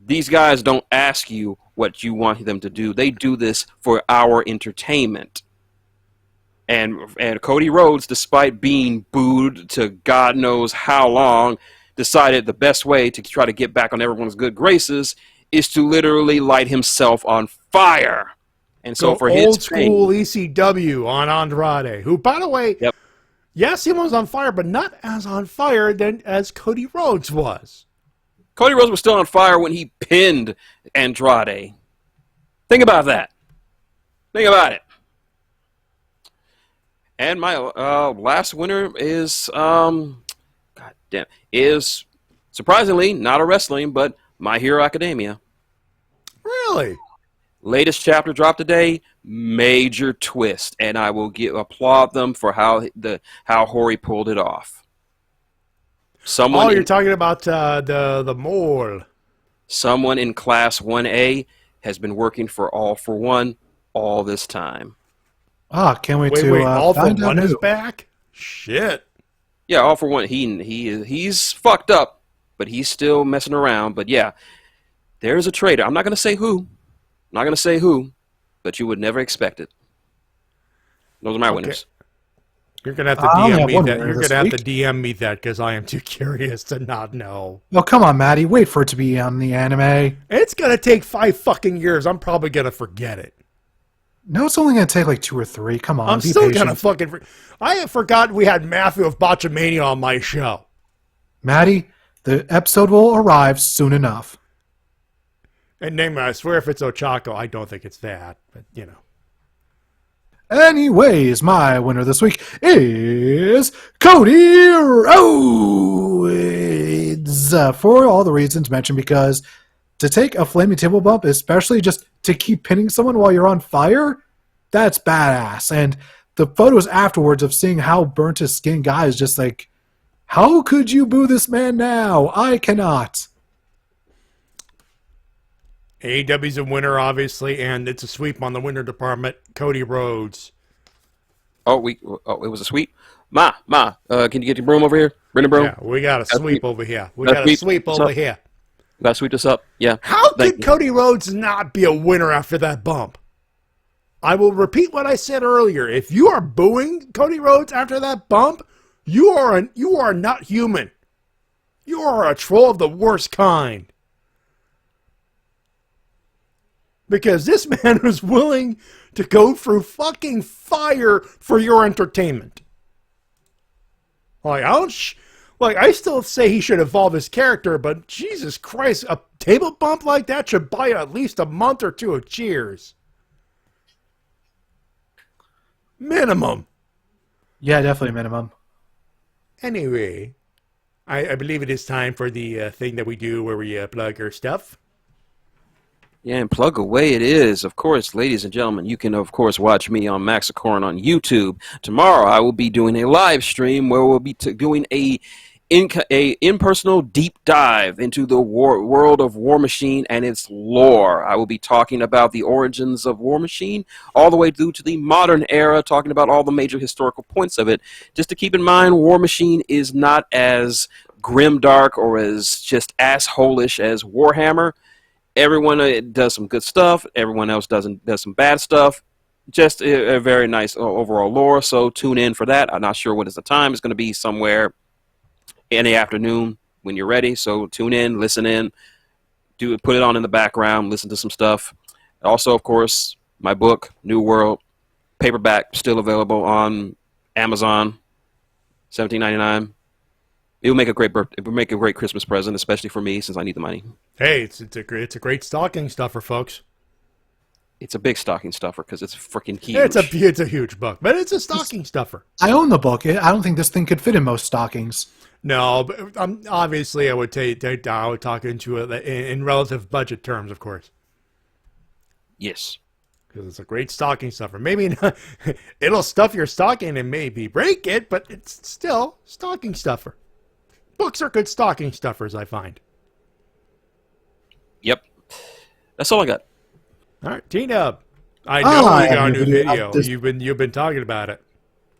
These guys don't ask you what you want them to do. They do this for our entertainment. And Cody Rhodes, despite being booed to God knows how long, decided the best way to try to get back on everyone's good graces is to literally light himself on fire. And so for his old school ECW on Andrade, who, by the way, yes, he was on fire, but not as on fire as Cody Rhodes was. Cody Rhodes was still on fire when he pinned Andrade. Think about that. Think about it. And my last winner is, is surprisingly not a wrestling, but My Hero Academia. Really? Latest chapter dropped today. Major twist, and I will applaud them for how Hori pulled it off. You're talking about the mole. Someone in Class 1A has been working for All for One all this time. Can't wait Wait, All for find One out is who. back? Shit. Yeah, All for One. He's fucked up, but he's still messing around. But yeah, there's a traitor. I'm not gonna say who. But you would never expect it. Those are my winners. You're gonna have to DM me that. You're gonna have to DM me that because I am too curious to not know. Oh, come on, Matty. Wait for it to be on the anime. It's gonna take 5 fucking years. I'm probably gonna forget it. No, it's only gonna take like 2 or 3. Come on, I'm be still patient. gonna fucking. I have forgotten we had Matthew of Botchamania on my show. Matty, the episode will arrive soon enough. And name it, I swear if it's Ochako, I don't think it's that, but you know. Anyways, my winner this week is Cody Rhodes. For all the reasons mentioned, because to take a flaming table bump, especially just to keep pinning someone while you're on fire, that's badass. And the photos afterwards of seeing how burnt his skin got is just like, how could you boo this man now? I cannot. AEW's a winner, obviously, and it's a sweep on the winner department. Cody Rhodes. It was a sweep. Can you get your broom over here? Bring the broom. Yeah, we got a sweep over here. We got a sweep over here. Got to sweep this up. Yeah. How could Cody Rhodes not be a winner after that bump? I will repeat what I said earlier. If you are booing Cody Rhodes after that bump, you are not human. You are a troll of the worst kind. Because this man was willing to go through fucking fire for your entertainment. Like, I still say he should evolve his character, but Jesus Christ, a table bump like that should buy at least a month or 2 of cheers. Minimum. Yeah, definitely minimum. Anyway, I believe it is time for the thing that we do where we plug our stuff. Yeah, and plug away it is. Of course, ladies and gentlemen, you can, of course, watch me on Maxicorn on YouTube. Tomorrow, I will be doing a live stream where we'll be doing a impersonal deep dive into the world of War Machine and its lore. I will be talking about the origins of War Machine all the way through to the modern era, talking about all the major historical points of it. Just to keep in mind, War Machine is not as grimdark or as just asshole-ish as Warhammer. Everyone does some good stuff. Everyone else does some bad stuff. Just a very nice overall lore. So tune in for that. I'm not sure what is the time. It's going to be somewhere in the afternoon when you're ready. So tune in, listen in, put it on in the background, listen to some stuff. Also, of course, my book, New World, paperback, still available on Amazon, $17.99. It will make a great Christmas present, especially for me since I need the money. Hey, it's a great stocking stuffer, folks. It's a big stocking stuffer because it's freaking huge. It's a huge book, but it's a stocking stuffer. I own the book. I don't think this thing could fit in most stockings. No, but obviously I would talk into it in relative budget terms, of course. Yes. Because it's a great stocking stuffer. Maybe not, it'll stuff your stocking and maybe break it, but it's still stocking stuffer. Books are good stocking stuffers, I find. Yep. That's all I got. All right, T-Dub. I know you got a new video. You've been talking about it.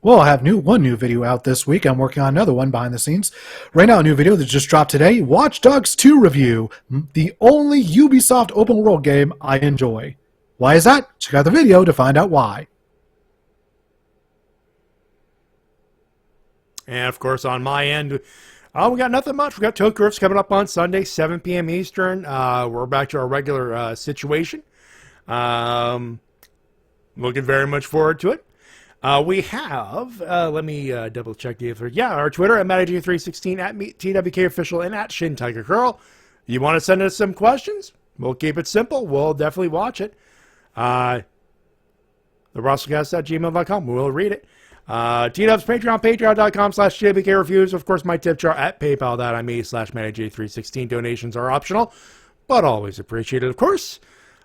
Well, I have one new video out this week. I'm working on another one behind the scenes. Right now, a new video that just dropped today, Watch Dogs 2 review, the only Ubisoft open world game I enjoy. Why is that? Check out the video to find out why. And of course, on my end, we got nothing much. We got Tokurifs coming up on Sunday, 7 p.m. Eastern. We're back to our regular situation. Looking very much forward to it. We have, let me double check the answer. Yeah, our Twitter at MattyG316, at TWKOfficial, and at Shintigercurl. You want to send us some questions? We'll keep it simple. We'll definitely watch it. The Wrestle-Cast@gmail.com. We'll read it. T-Dub's Patreon, patreon.com/JBKReviews. Of course, my tip jar at paypal.me/MattyG316. Donations are optional. but always appreciated, of course.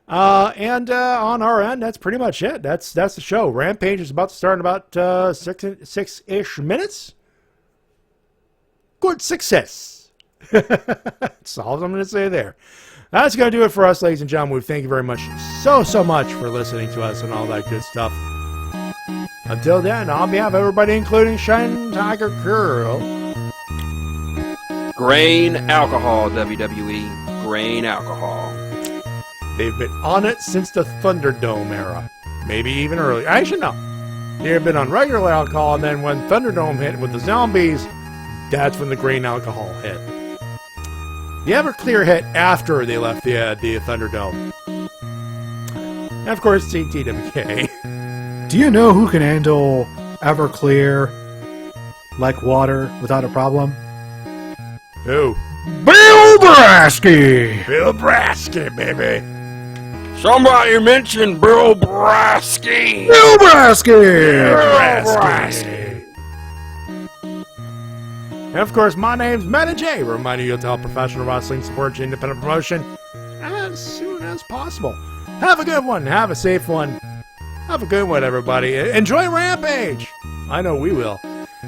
And on our end, that's pretty much it. That's the show. Rampage is about to start in about six-ish minutes. Good success. That's all I'm going to say there. That's going to do it for us, ladies and gentlemen. We thank you very much, so much for listening to us and all that good stuff. Until then, on behalf of everybody, including Shintigercurl. Grain alcohol, WWE. Grain alcohol. They've been on it since the Thunderdome era. Maybe even earlier. Actually, no. They've been on regular alcohol, and then when Thunderdome hit with the zombies, that's when the grain alcohol hit. The Everclear hit after they left the Thunderdome. And of course, TTWK. Do you know who can handle Everclear like water without a problem? Who? Bill Brasky! Bill Brasky, baby. Somebody mentioned Bill Brasky! Bill Brasky! Bill Brasky! And of course, my name's Matty J, reminding you to help professional wrestling support your independent promotion as soon as possible. Have a good one. Have a safe one. Have a good one, everybody. Enjoy Rampage. I know we will.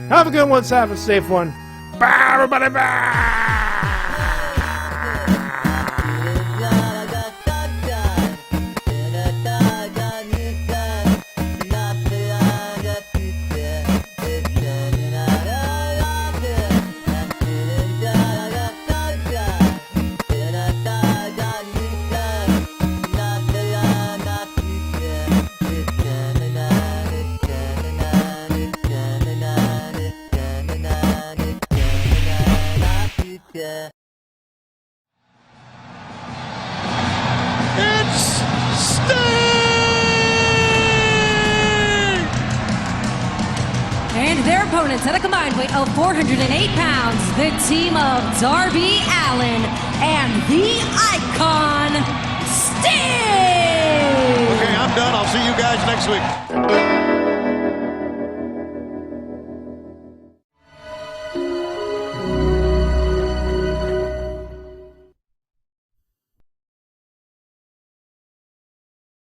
Have a good one. Have a safe one. Bye, everybody. Bye. At a combined weight of 408 pounds, the team of Darby Allin and the Icon, Sting! Okay, I'm done. I'll see you guys next week.